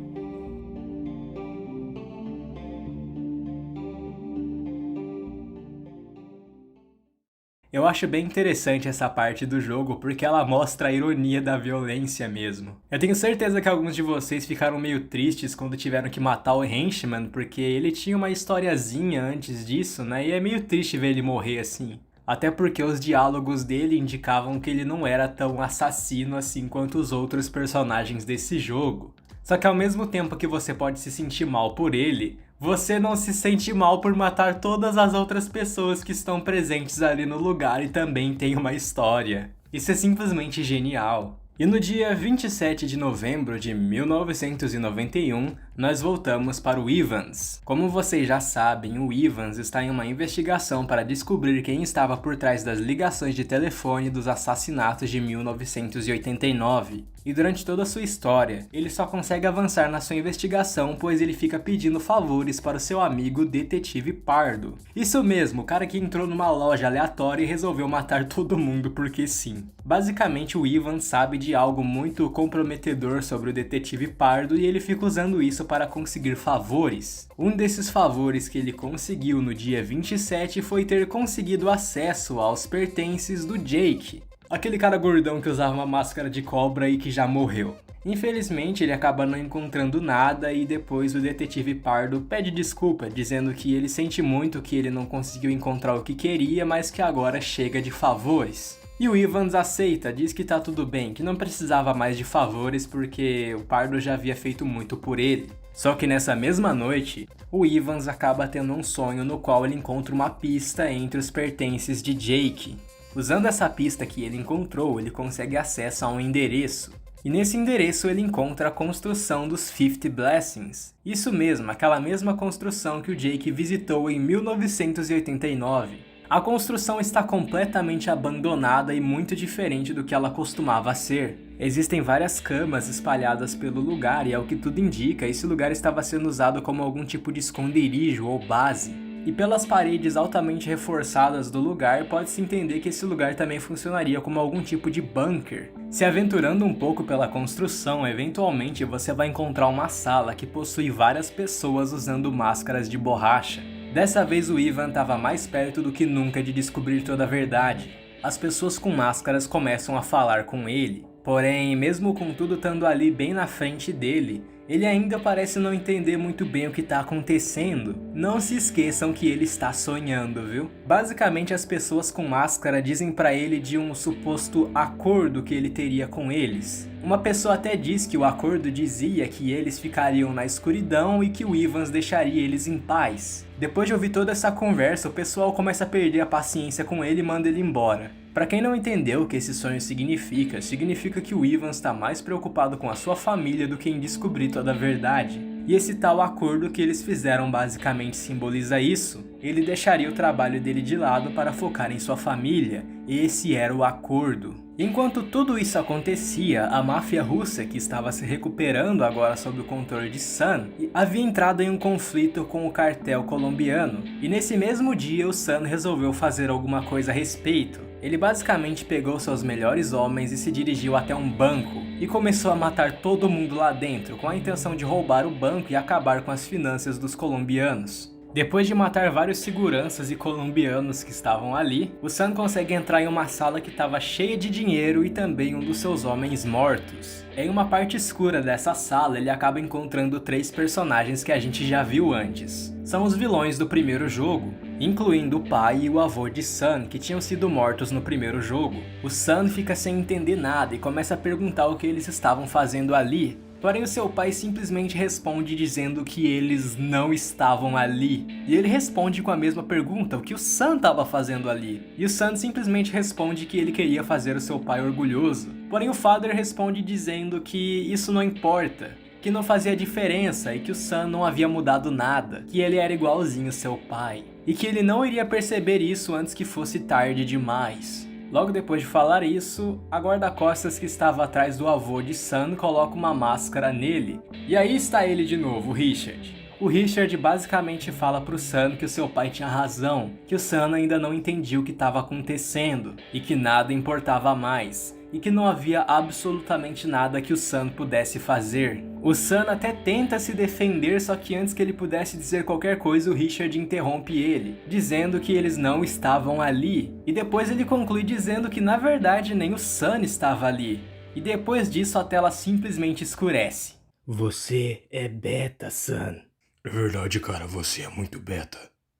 Eu acho bem interessante essa parte do jogo porque ela mostra a ironia da violência mesmo. Eu tenho certeza que alguns de vocês ficaram meio tristes quando tiveram que matar o henchman porque ele tinha uma historiazinha antes disso, né? E é meio triste ver ele morrer assim. Até porque os diálogos dele indicavam que ele não era tão assassino assim quanto os outros personagens desse jogo. Só que ao mesmo tempo que você pode se sentir mal por ele, você não se sente mal por matar todas as outras pessoas que estão presentes ali no lugar e também tem uma história. Isso é simplesmente genial. E no dia 27 de novembro de 1991, nós voltamos para o Evans. Como vocês já sabem, o Evans está em uma investigação para descobrir quem estava por trás das ligações de telefone dos assassinatos de 1989. E durante toda a sua história, ele só consegue avançar na sua investigação pois ele fica pedindo favores para o seu amigo Detetive Pardo. Isso mesmo, o cara que entrou numa loja aleatória e resolveu matar todo mundo porque sim. Basicamente o Ivan sabe de algo muito comprometedor sobre o Detetive Pardo e ele fica usando isso para conseguir favores. Um desses favores que ele conseguiu no dia 27 foi ter conseguido acesso aos pertences do Jake. Aquele cara gordão que usava uma máscara de cobra e que já morreu. Infelizmente, ele acaba não encontrando nada e depois o Detetive Pardo pede desculpa, dizendo que ele sente muito que ele não conseguiu encontrar o que queria, mas que agora chega de favores. E o Evans aceita, diz que tá tudo bem, que não precisava mais de favores porque o Pardo já havia feito muito por ele. Só que nessa mesma noite, o Evans acaba tendo um sonho no qual ele encontra uma pista entre os pertences de Jake. Usando essa pista que ele encontrou, ele consegue acesso a um endereço. E nesse endereço ele encontra a construção dos 50 Blessings. Isso mesmo, aquela mesma construção que o Jake visitou em 1989. A construção está completamente abandonada e muito diferente do que ela costumava ser. Existem várias camas espalhadas pelo lugar e, ao que tudo indica, esse lugar estava sendo usado como algum tipo de esconderijo ou base. E pelas paredes altamente reforçadas do lugar, pode-se entender que esse lugar também funcionaria como algum tipo de bunker. Se aventurando um pouco pela construção, eventualmente você vai encontrar uma sala que possui várias pessoas usando máscaras de borracha. Dessa vez o Ivan estava mais perto do que nunca de descobrir toda a verdade. As pessoas com máscaras começam a falar com ele, porém, mesmo com tudo estando ali bem na frente dele, ele ainda parece não entender muito bem o que está acontecendo. Não se esqueçam que ele está sonhando, viu? Basicamente as pessoas com máscara dizem pra ele de um suposto acordo que ele teria com eles. Uma pessoa até diz que o acordo dizia que eles ficariam na escuridão e que o Evans deixaria eles em paz. Depois de ouvir toda essa conversa, o pessoal começa a perder a paciência com ele e manda ele embora. Pra quem não entendeu o que esse sonho significa que o Evans está mais preocupado com a sua família do que em descobrir toda a verdade. E esse tal acordo que eles fizeram basicamente simboliza isso. Ele deixaria o trabalho dele de lado para focar em sua família. Esse era o acordo. Enquanto tudo isso acontecia, a máfia russa, que estava se recuperando agora sob o controle de Sun, havia entrado em um conflito com o cartel colombiano. E nesse mesmo dia o Sun resolveu fazer alguma coisa a respeito. Ele basicamente pegou seus melhores homens e se dirigiu até um banco, e começou a matar todo mundo lá dentro, com a intenção de roubar o banco e acabar com as finanças dos colombianos. Depois de matar vários seguranças e colombianos que estavam ali, o Sun consegue entrar em uma sala que estava cheia de dinheiro e também um dos seus homens mortos. Em uma parte escura dessa sala, ele acaba encontrando 3 personagens que a gente já viu antes. São os vilões do primeiro jogo, incluindo o pai e o avô de Sun, que tinham sido mortos no primeiro jogo. O Sun fica sem entender nada e começa a perguntar o que eles estavam fazendo ali. Porém, o seu pai simplesmente responde dizendo que eles não estavam ali. E ele responde com a mesma pergunta, o que o Sun estava fazendo ali. E o Sun simplesmente responde que ele queria fazer o seu pai orgulhoso. Porém, o Father responde dizendo que isso não importa, que não fazia diferença e que o Sun não havia mudado nada, que ele era igualzinho seu pai. E que ele não iria perceber isso antes que fosse tarde demais. Logo depois de falar isso, a guarda-costas que estava atrás do avô de Sun coloca uma máscara nele. E aí está ele de novo, o Richard. O Richard basicamente fala pro Sun que o seu pai tinha razão, que o Sun ainda não entendia o que estava acontecendo e que nada importava mais. E que não havia absolutamente nada que o Sun pudesse fazer. O Sun até tenta se defender, só que antes que ele pudesse dizer qualquer coisa, o Richard interrompe ele, dizendo que eles não estavam ali. E depois ele conclui dizendo que na verdade nem o Sun estava ali. E depois disso a tela simplesmente escurece. Você é beta, Sun. É verdade, cara, você é muito beta.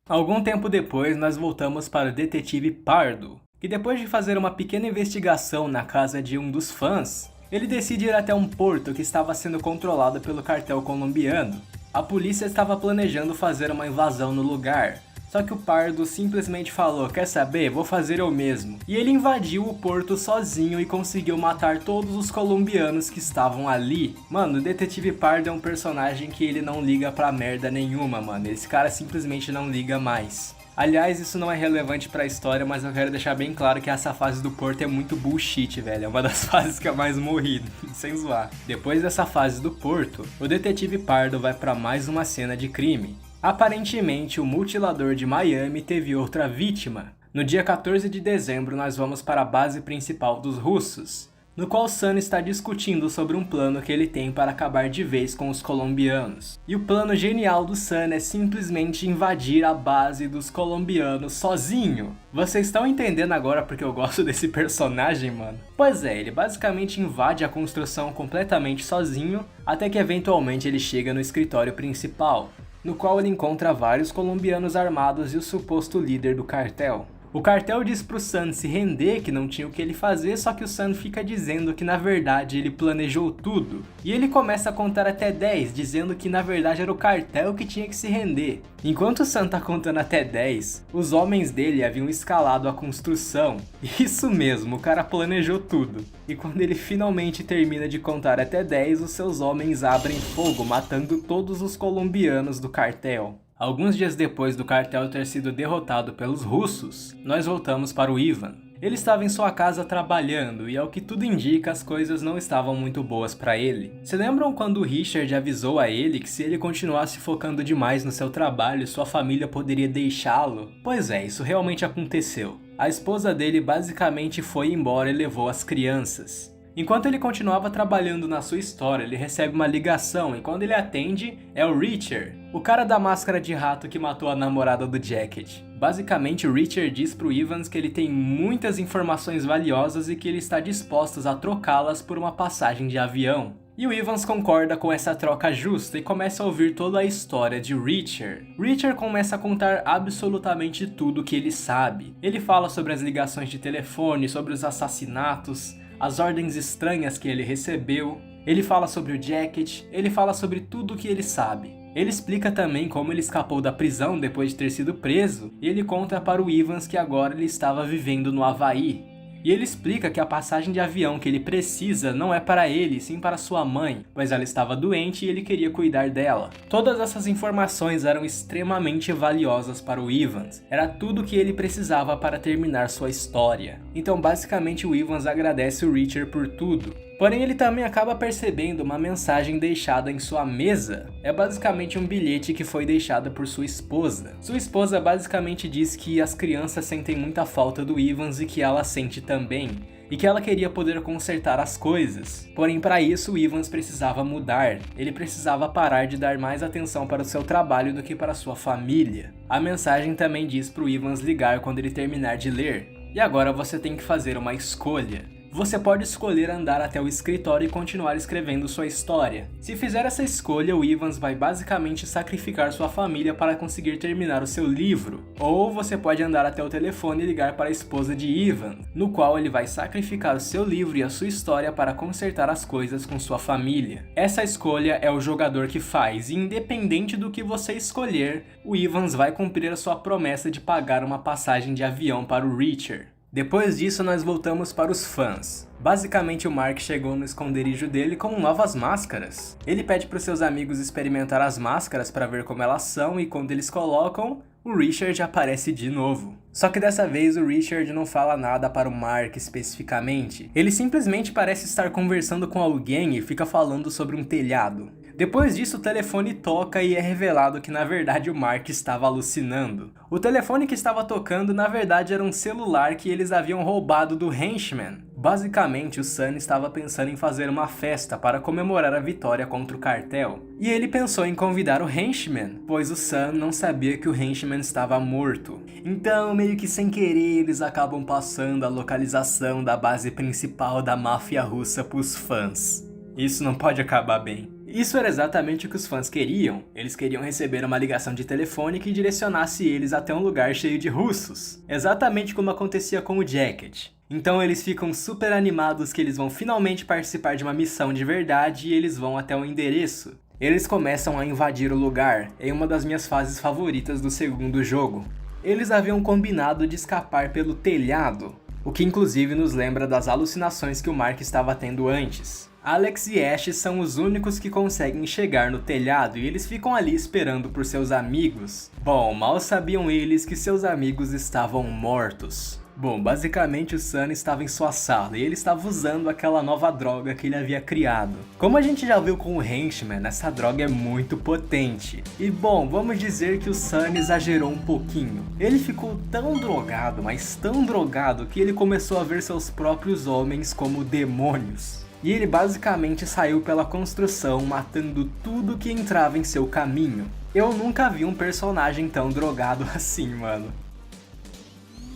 Algum tempo depois nós voltamos para o detetive Pardo, que depois de fazer uma pequena investigação na casa de um dos fãs, ele decide ir até um porto que estava sendo controlado pelo cartel colombiano. A polícia estava planejando fazer uma invasão no lugar, só que o Pardo simplesmente falou, quer saber, vou fazer eu mesmo. E ele invadiu o porto sozinho e conseguiu matar todos os colombianos que estavam ali. Mano, o detetive Pardo é um personagem que ele não liga pra merda nenhuma, mano. Esse cara simplesmente não liga mais. Aliás, isso não é relevante pra história, mas eu quero deixar bem claro que essa fase do porto é muito bullshit, velho. É uma das fases que eu mais morri, sem zoar. Depois dessa fase do porto, o detetive Pardo vai pra mais uma cena de crime. Aparentemente, o mutilador de Miami teve outra vítima. No dia 14 de dezembro, nós vamos para a base principal dos russos, no qual Sun está discutindo sobre um plano que ele tem para acabar de vez com os colombianos. E o plano genial do Sun é simplesmente invadir a base dos colombianos sozinho. Vocês estão entendendo agora porque eu gosto desse personagem, mano? Pois é, ele basicamente invade a construção completamente sozinho, até que eventualmente ele chega no escritório principal, no qual ele encontra vários colombianos armados e o suposto líder do cartel. O cartel diz pro Sun se render, que não tinha o que ele fazer, só que o Sun fica dizendo que na verdade ele planejou tudo. E ele começa a contar até 10, dizendo que na verdade era o cartel que tinha que se render. Enquanto o Sun tá contando até 10, os homens dele haviam escalado a construção. Isso mesmo, o cara planejou tudo. E quando ele finalmente termina de contar até 10, os seus homens abrem fogo, matando todos os colombianos do cartel. Alguns dias depois do cartel ter sido derrotado pelos russos, nós voltamos para o Ivan. Ele estava em sua casa trabalhando e, ao que tudo indica, as coisas não estavam muito boas para ele. Se lembram quando o Richard avisou a ele que se ele continuasse focando demais no seu trabalho, sua família poderia deixá-lo? Pois é, isso realmente aconteceu. A esposa dele basicamente foi embora e levou as crianças. Enquanto ele continuava trabalhando na sua história, ele recebe uma ligação e quando ele atende, é o Richard, o cara da máscara de rato que matou a namorada do Jacket. Basicamente, o Richard diz pro Evans que ele tem muitas informações valiosas e que ele está disposto a trocá-las por uma passagem de avião. E o Evans concorda com essa troca justa e começa a ouvir toda a história de Richard. Richard começa a contar absolutamente tudo o que ele sabe. Ele fala sobre as ligações de telefone, sobre os assassinatos, as ordens estranhas que ele recebeu, ele fala sobre o Jacket, ele fala sobre tudo o que ele sabe. Ele explica também como ele escapou da prisão depois de ter sido preso, e ele conta para o Evans que agora ele estava vivendo no Havaí. E ele explica que a passagem de avião que ele precisa não é para ele, sim para sua mãe, pois ela estava doente e ele queria cuidar dela. Todas essas informações eram extremamente valiosas para o Evans, era tudo o que ele precisava para terminar sua história. Então basicamente o Evans agradece o Richard por tudo. Porém, ele também acaba percebendo uma mensagem deixada em sua mesa. É basicamente um bilhete que foi deixado por sua esposa. Sua esposa basicamente diz que as crianças sentem muita falta do Evans e que ela sente também. e que ela queria poder consertar as coisas. Porém, para isso, o Evans precisava mudar. Ele precisava parar de dar mais atenção para o seu trabalho do que para sua família. A mensagem também diz para o Evans ligar quando ele terminar de ler. E agora você tem que fazer uma escolha. Você pode escolher andar até o escritório e continuar escrevendo sua história. Se fizer essa escolha, o Evans vai basicamente sacrificar sua família para conseguir terminar o seu livro. Ou você pode andar até o telefone e ligar para a esposa de Evan, no qual ele vai sacrificar o seu livro e a sua história para consertar as coisas com sua família. Essa escolha é o jogador que faz, e independente do que você escolher, o Evans vai cumprir a sua promessa de pagar uma passagem de avião para o Reacher. Depois disso, nós voltamos para os fãs. Basicamente, o Mark chegou no esconderijo dele com novas máscaras. Ele pede para os seus amigos experimentar as máscaras para ver como elas são, e quando eles colocam, o Richard aparece de novo. Só que dessa vez o Richard não fala nada para o Mark especificamente. Ele simplesmente parece estar conversando com alguém e fica falando sobre um telhado. Depois disso, o telefone toca e é revelado que na verdade o Mark estava alucinando. O telefone que estava tocando na verdade era um celular que eles haviam roubado do Henchman. Basicamente, o Sun estava pensando em fazer uma festa para comemorar a vitória contra o cartel. E ele pensou em convidar o Henchman, pois o Sun não sabia que o Henchman estava morto. Então, meio que sem querer, eles acabam passando a localização da base principal da máfia russa para os fãs. Isso não pode acabar bem. Isso era exatamente o que os fãs queriam. Eles queriam receber uma ligação de telefone que direcionasse eles até um lugar cheio de russos. Exatamente como acontecia com o Jacket. Então eles ficam super animados que eles vão finalmente participar de uma missão de verdade e eles vão até o endereço. Eles começam a invadir o lugar, em uma das minhas fases favoritas do segundo jogo. Eles haviam combinado de escapar pelo telhado, o que inclusive nos lembra das alucinações que o Mark estava tendo antes. Alex e Ash são os únicos que conseguem chegar no telhado e eles ficam ali esperando por seus amigos. Bom, mal sabiam eles que seus amigos estavam mortos. Bom, basicamente o Sun estava em sua sala e ele estava usando aquela nova droga que ele havia criado. Como a gente já viu com o Henchman, essa droga é muito potente. E bom, vamos dizer que o Sun exagerou um pouquinho. Ele ficou tão drogado, mas tão drogado, que ele começou a ver seus próprios homens como demônios. E ele basicamente saiu pela construção matando tudo que entrava em seu caminho. Eu nunca vi um personagem tão drogado assim, mano.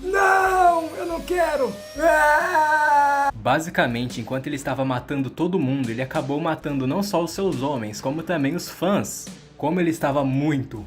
Não, eu não quero! Basicamente, enquanto ele estava matando todo mundo, ele acabou matando não só os seus homens, como também os fãs. Como ele estava muito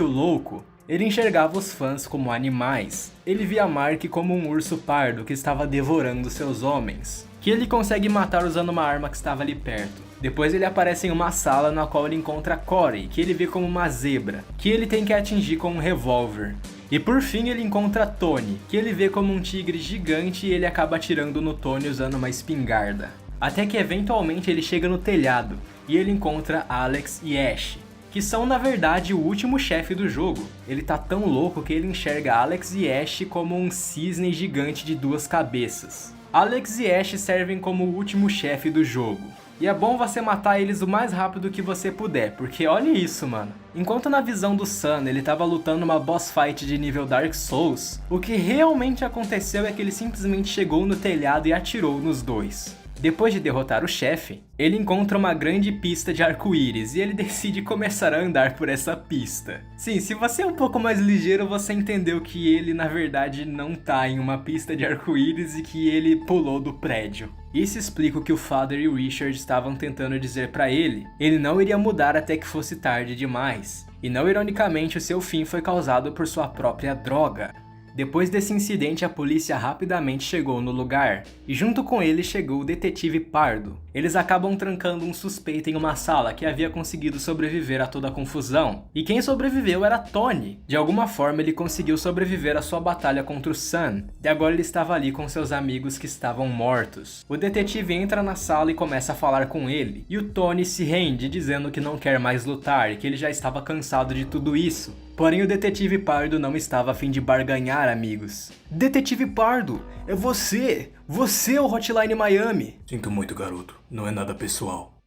louco, ele enxergava os fãs como animais. Ele via Mark como um urso pardo que estava devorando seus homens, que ele consegue matar usando uma arma que estava ali perto. Depois ele aparece em uma sala na qual ele encontra Corey, que ele vê como uma zebra, que ele tem que atingir com um revólver. E por fim ele encontra Tony, que ele vê como um tigre gigante e ele acaba atirando no Tony usando uma espingarda. Até que eventualmente ele chega no telhado e ele encontra Alex e Ash, que são na verdade o último chefe do jogo. Ele tá tão louco que ele enxerga Alex e Ash como um cisne gigante de 2 cabeças. Alex e Ash servem como o último chefe do jogo. E é bom você matar eles o mais rápido que você puder, porque olha isso, mano. Enquanto na visão do Sun ele tava lutando uma boss fight de nível Dark Souls, o que realmente aconteceu é que ele simplesmente chegou no telhado e atirou nos dois. Depois de derrotar o chefe, ele encontra uma grande pista de arco-íris e ele decide começar a andar por essa pista. Sim, se você é um pouco mais ligeiro, você entendeu que ele na verdade não tá em uma pista de arco-íris e que ele pulou do prédio. Isso explica o que o Father e o Richard estavam tentando dizer pra ele. Ele não iria mudar até que fosse tarde demais. E não ironicamente, o seu fim foi causado por sua própria droga. Depois desse incidente, a polícia rapidamente chegou no lugar, e junto com ele chegou o detetive Pardo. Eles acabam trancando um suspeito em uma sala que havia conseguido sobreviver a toda a confusão. E quem sobreviveu era Tony. De alguma forma ele conseguiu sobreviver à sua batalha contra o Sun, e agora ele estava ali com seus amigos que estavam mortos. O detetive entra na sala e começa a falar com ele, e o Tony se rende dizendo que não quer mais lutar e que ele já estava cansado de tudo isso. Porém, o detetive Pardo não estava a fim de barganhar, amigos. Detetive Pardo, é você! Você é o Hotline Miami! Sinto muito, garoto. Não é nada pessoal.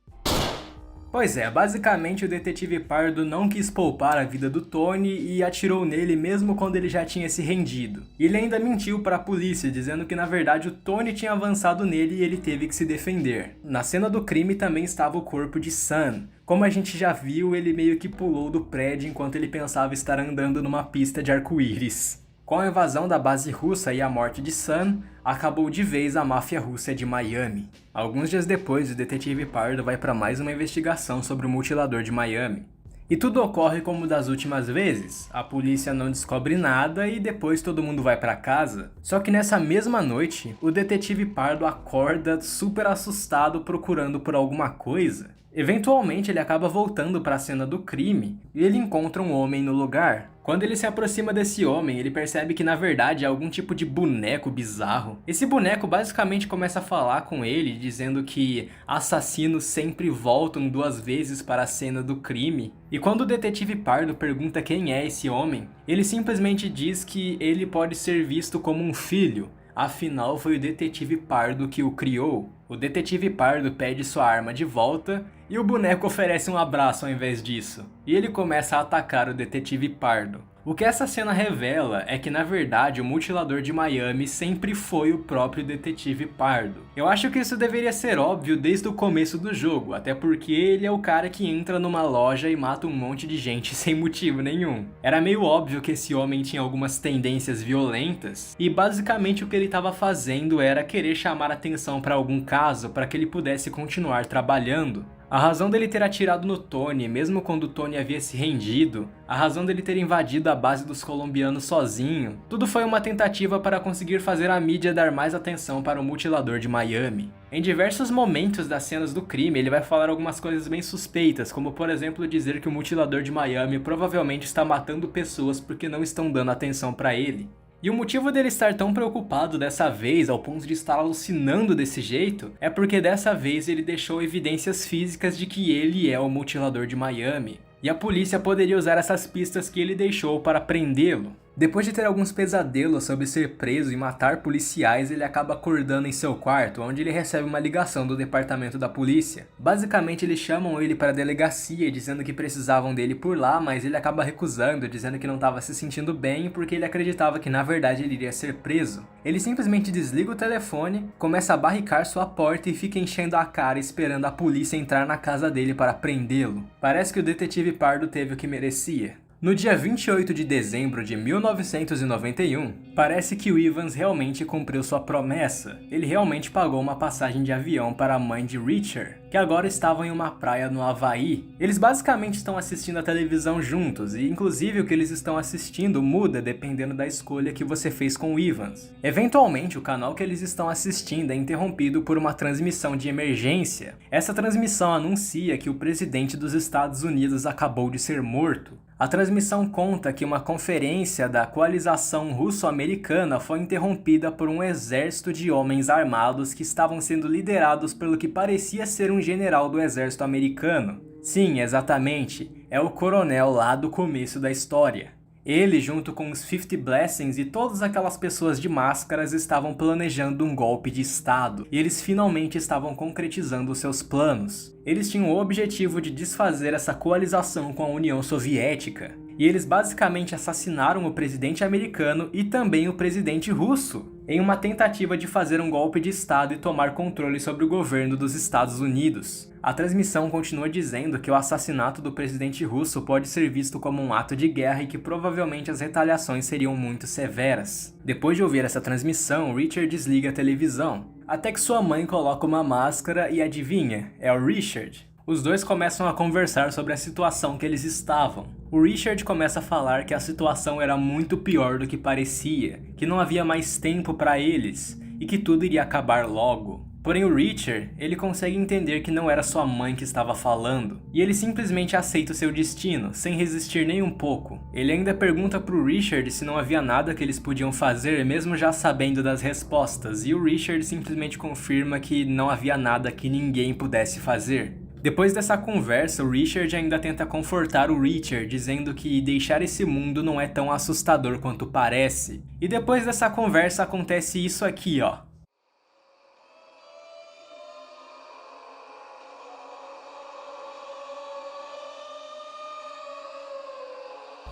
Pois é, basicamente o detetive Pardo não quis poupar a vida do Tony e atirou nele mesmo quando ele já tinha se rendido. E ele ainda mentiu para a polícia, dizendo que na verdade o Tony tinha avançado nele e ele teve que se defender. Na cena do crime também estava o corpo de Sam. Como a gente já viu, ele meio que pulou do prédio enquanto ele pensava estar andando numa pista de arco-íris. Com a invasão da base russa e a morte de Sam, acabou de vez a máfia russa de Miami. Alguns dias depois, o detetive Pardo vai para mais uma investigação sobre o mutilador de Miami. E tudo ocorre como das últimas vezes, a polícia não descobre nada e depois todo mundo vai para casa. Só que nessa mesma noite, o detetive Pardo acorda super assustado procurando por alguma coisa. Eventualmente ele acaba voltando para a cena do crime e ele encontra um homem no lugar. Quando ele se aproxima desse homem, ele percebe que na verdade é algum tipo de boneco bizarro. Esse boneco basicamente começa a falar com ele, dizendo que assassinos sempre voltam 2 vezes para a cena do crime. E quando o detetive Pardo pergunta quem é esse homem, ele simplesmente diz que ele pode ser visto como um filho. Afinal, foi o detetive Pardo que o criou. O detetive Pardo pede sua arma de volta e o boneco oferece um abraço ao invés disso. E ele começa a atacar o detetive Pardo. O que essa cena revela é que na verdade o mutilador de Miami sempre foi o próprio detetive Pardo. Eu acho que isso deveria ser óbvio desde o começo do jogo, até porque ele é o cara que entra numa loja e mata um monte de gente sem motivo nenhum. Era meio óbvio que esse homem tinha algumas tendências violentas e basicamente o que ele estava fazendo era querer chamar atenção para algum caso para que ele pudesse continuar trabalhando. A razão dele ter atirado no Tony, mesmo quando o Tony havia se rendido, a razão dele ter invadido a base dos colombianos sozinho, tudo foi uma tentativa para conseguir fazer a mídia dar mais atenção para o mutilador de Miami. Em diversos momentos das cenas do crime, ele vai falar algumas coisas bem suspeitas, como por exemplo dizer que o mutilador de Miami provavelmente está matando pessoas porque não estão dando atenção para ele. E o motivo dele estar tão preocupado dessa vez, ao ponto de estar alucinando desse jeito, é porque dessa vez ele deixou evidências físicas de que ele é o mutilador de Miami. E a polícia poderia usar essas pistas que ele deixou para prendê-lo. Depois de ter alguns pesadelos sobre ser preso e matar policiais, ele acaba acordando em seu quarto, onde ele recebe uma ligação do departamento da polícia. Basicamente, eles chamam ele para a delegacia, dizendo que precisavam dele por lá, mas ele acaba recusando, dizendo que não estava se sentindo bem, porque ele acreditava que na verdade ele iria ser preso. Ele simplesmente desliga o telefone, começa a barricar sua porta e fica enchendo a cara esperando a polícia entrar na casa dele para prendê-lo. Parece que o detetive Pardo teve o que merecia. No dia 28 de dezembro de 1991, parece que o Evans realmente cumpriu sua promessa. Ele realmente pagou uma passagem de avião para a mãe de Richard, que agora estavam em uma praia no Havaí. Eles basicamente estão assistindo a televisão juntos, e inclusive o que eles estão assistindo muda dependendo da escolha que você fez com o Evans. Eventualmente, o canal que eles estão assistindo é interrompido por uma transmissão de emergência. Essa transmissão anuncia que o presidente dos Estados Unidos acabou de ser morto. A transmissão conta que uma conferência da coalização russo-americana foi interrompida por um exército de homens armados que estavam sendo liderados pelo que parecia ser um general do exército americano. Sim, exatamente, é o coronel lá do começo da história. Ele, junto com os 50 Blessings e todas aquelas pessoas de máscaras, estavam planejando um golpe de estado, e eles finalmente estavam concretizando seus planos. Eles tinham o objetivo de desfazer essa coalização com a União Soviética, e eles basicamente assassinaram o presidente americano e também o presidente russo, em uma tentativa de fazer um golpe de estado e tomar controle sobre o governo dos Estados Unidos. A transmissão continua dizendo que o assassinato do presidente russo pode ser visto como um ato de guerra e que provavelmente as retaliações seriam muito severas. Depois de ouvir essa transmissão, Richard desliga a televisão, até que sua mãe coloca uma máscara e adivinha, é o Richard. Os dois começam a conversar sobre a situação que eles estavam. O Richard começa a falar que a situação era muito pior do que parecia, que não havia mais tempo para eles e que tudo iria acabar logo. Porém o Richard, ele consegue entender que não era sua mãe que estava falando, e ele simplesmente aceita o seu destino, sem resistir nem um pouco. Ele ainda pergunta pro Richard se não havia nada que eles podiam fazer, mesmo já sabendo das respostas, e o Richard simplesmente confirma que não havia nada que ninguém pudesse fazer. Depois dessa conversa, o Richard ainda tenta confortar o Richard, dizendo que deixar esse mundo não é tão assustador quanto parece. E depois dessa conversa acontece isso aqui, ó.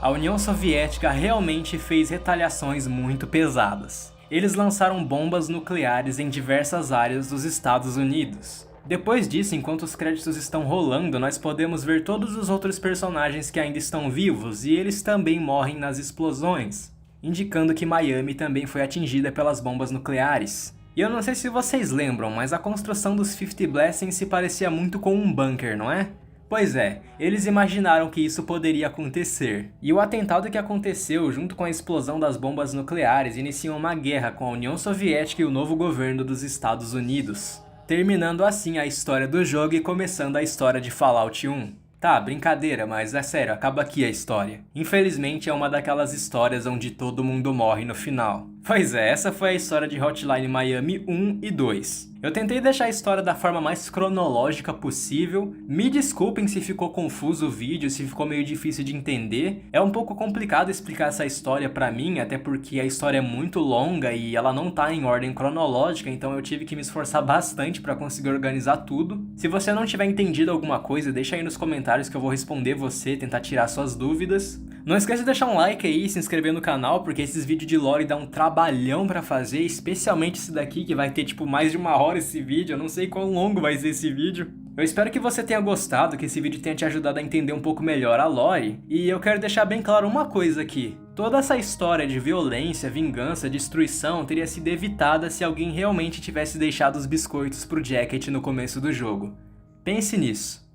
A União Soviética realmente fez retaliações muito pesadas. Eles lançaram bombas nucleares em diversas áreas dos Estados Unidos. Depois disso, enquanto os créditos estão rolando, nós podemos ver todos os outros personagens que ainda estão vivos e eles também morrem nas explosões, indicando que Miami também foi atingida pelas bombas nucleares. E eu não sei se vocês lembram, mas a construção dos 50 Blessings se parecia muito com um bunker, não é? Pois é, eles imaginaram que isso poderia acontecer. E o atentado que aconteceu junto com a explosão das bombas nucleares iniciou uma guerra com a União Soviética e o novo governo dos Estados Unidos, terminando assim a história do jogo e começando a história de Fallout 1. Tá, brincadeira, mas é sério, acaba aqui a história. Infelizmente é uma daquelas histórias onde todo mundo morre no final. Pois é, essa foi a história de Hotline Miami 1 e 2. Eu tentei deixar a história da forma mais cronológica possível. Me desculpem se ficou confuso o vídeo, se ficou meio difícil de entender. É um pouco complicado explicar essa história pra mim, até porque a história é muito longa e ela não tá em ordem cronológica, então eu tive que me esforçar bastante pra conseguir organizar tudo. Se você não tiver entendido alguma coisa, deixa aí nos comentários que eu vou responder você, tentar tirar suas dúvidas. Não esqueça de deixar um like aí e se inscrever no canal, porque esses vídeos de lore dão um trabalhão pra fazer, especialmente esse daqui que vai ter tipo mais de 1 hora esse vídeo, eu não sei quão longo vai ser esse vídeo. Eu espero que você tenha gostado, que esse vídeo tenha te ajudado a entender um pouco melhor a lore, e eu quero deixar bem claro uma coisa aqui. Toda essa história de violência, vingança, destruição teria sido evitada se alguém realmente tivesse deixado os biscoitos pro Jacket no começo do jogo. Pense nisso.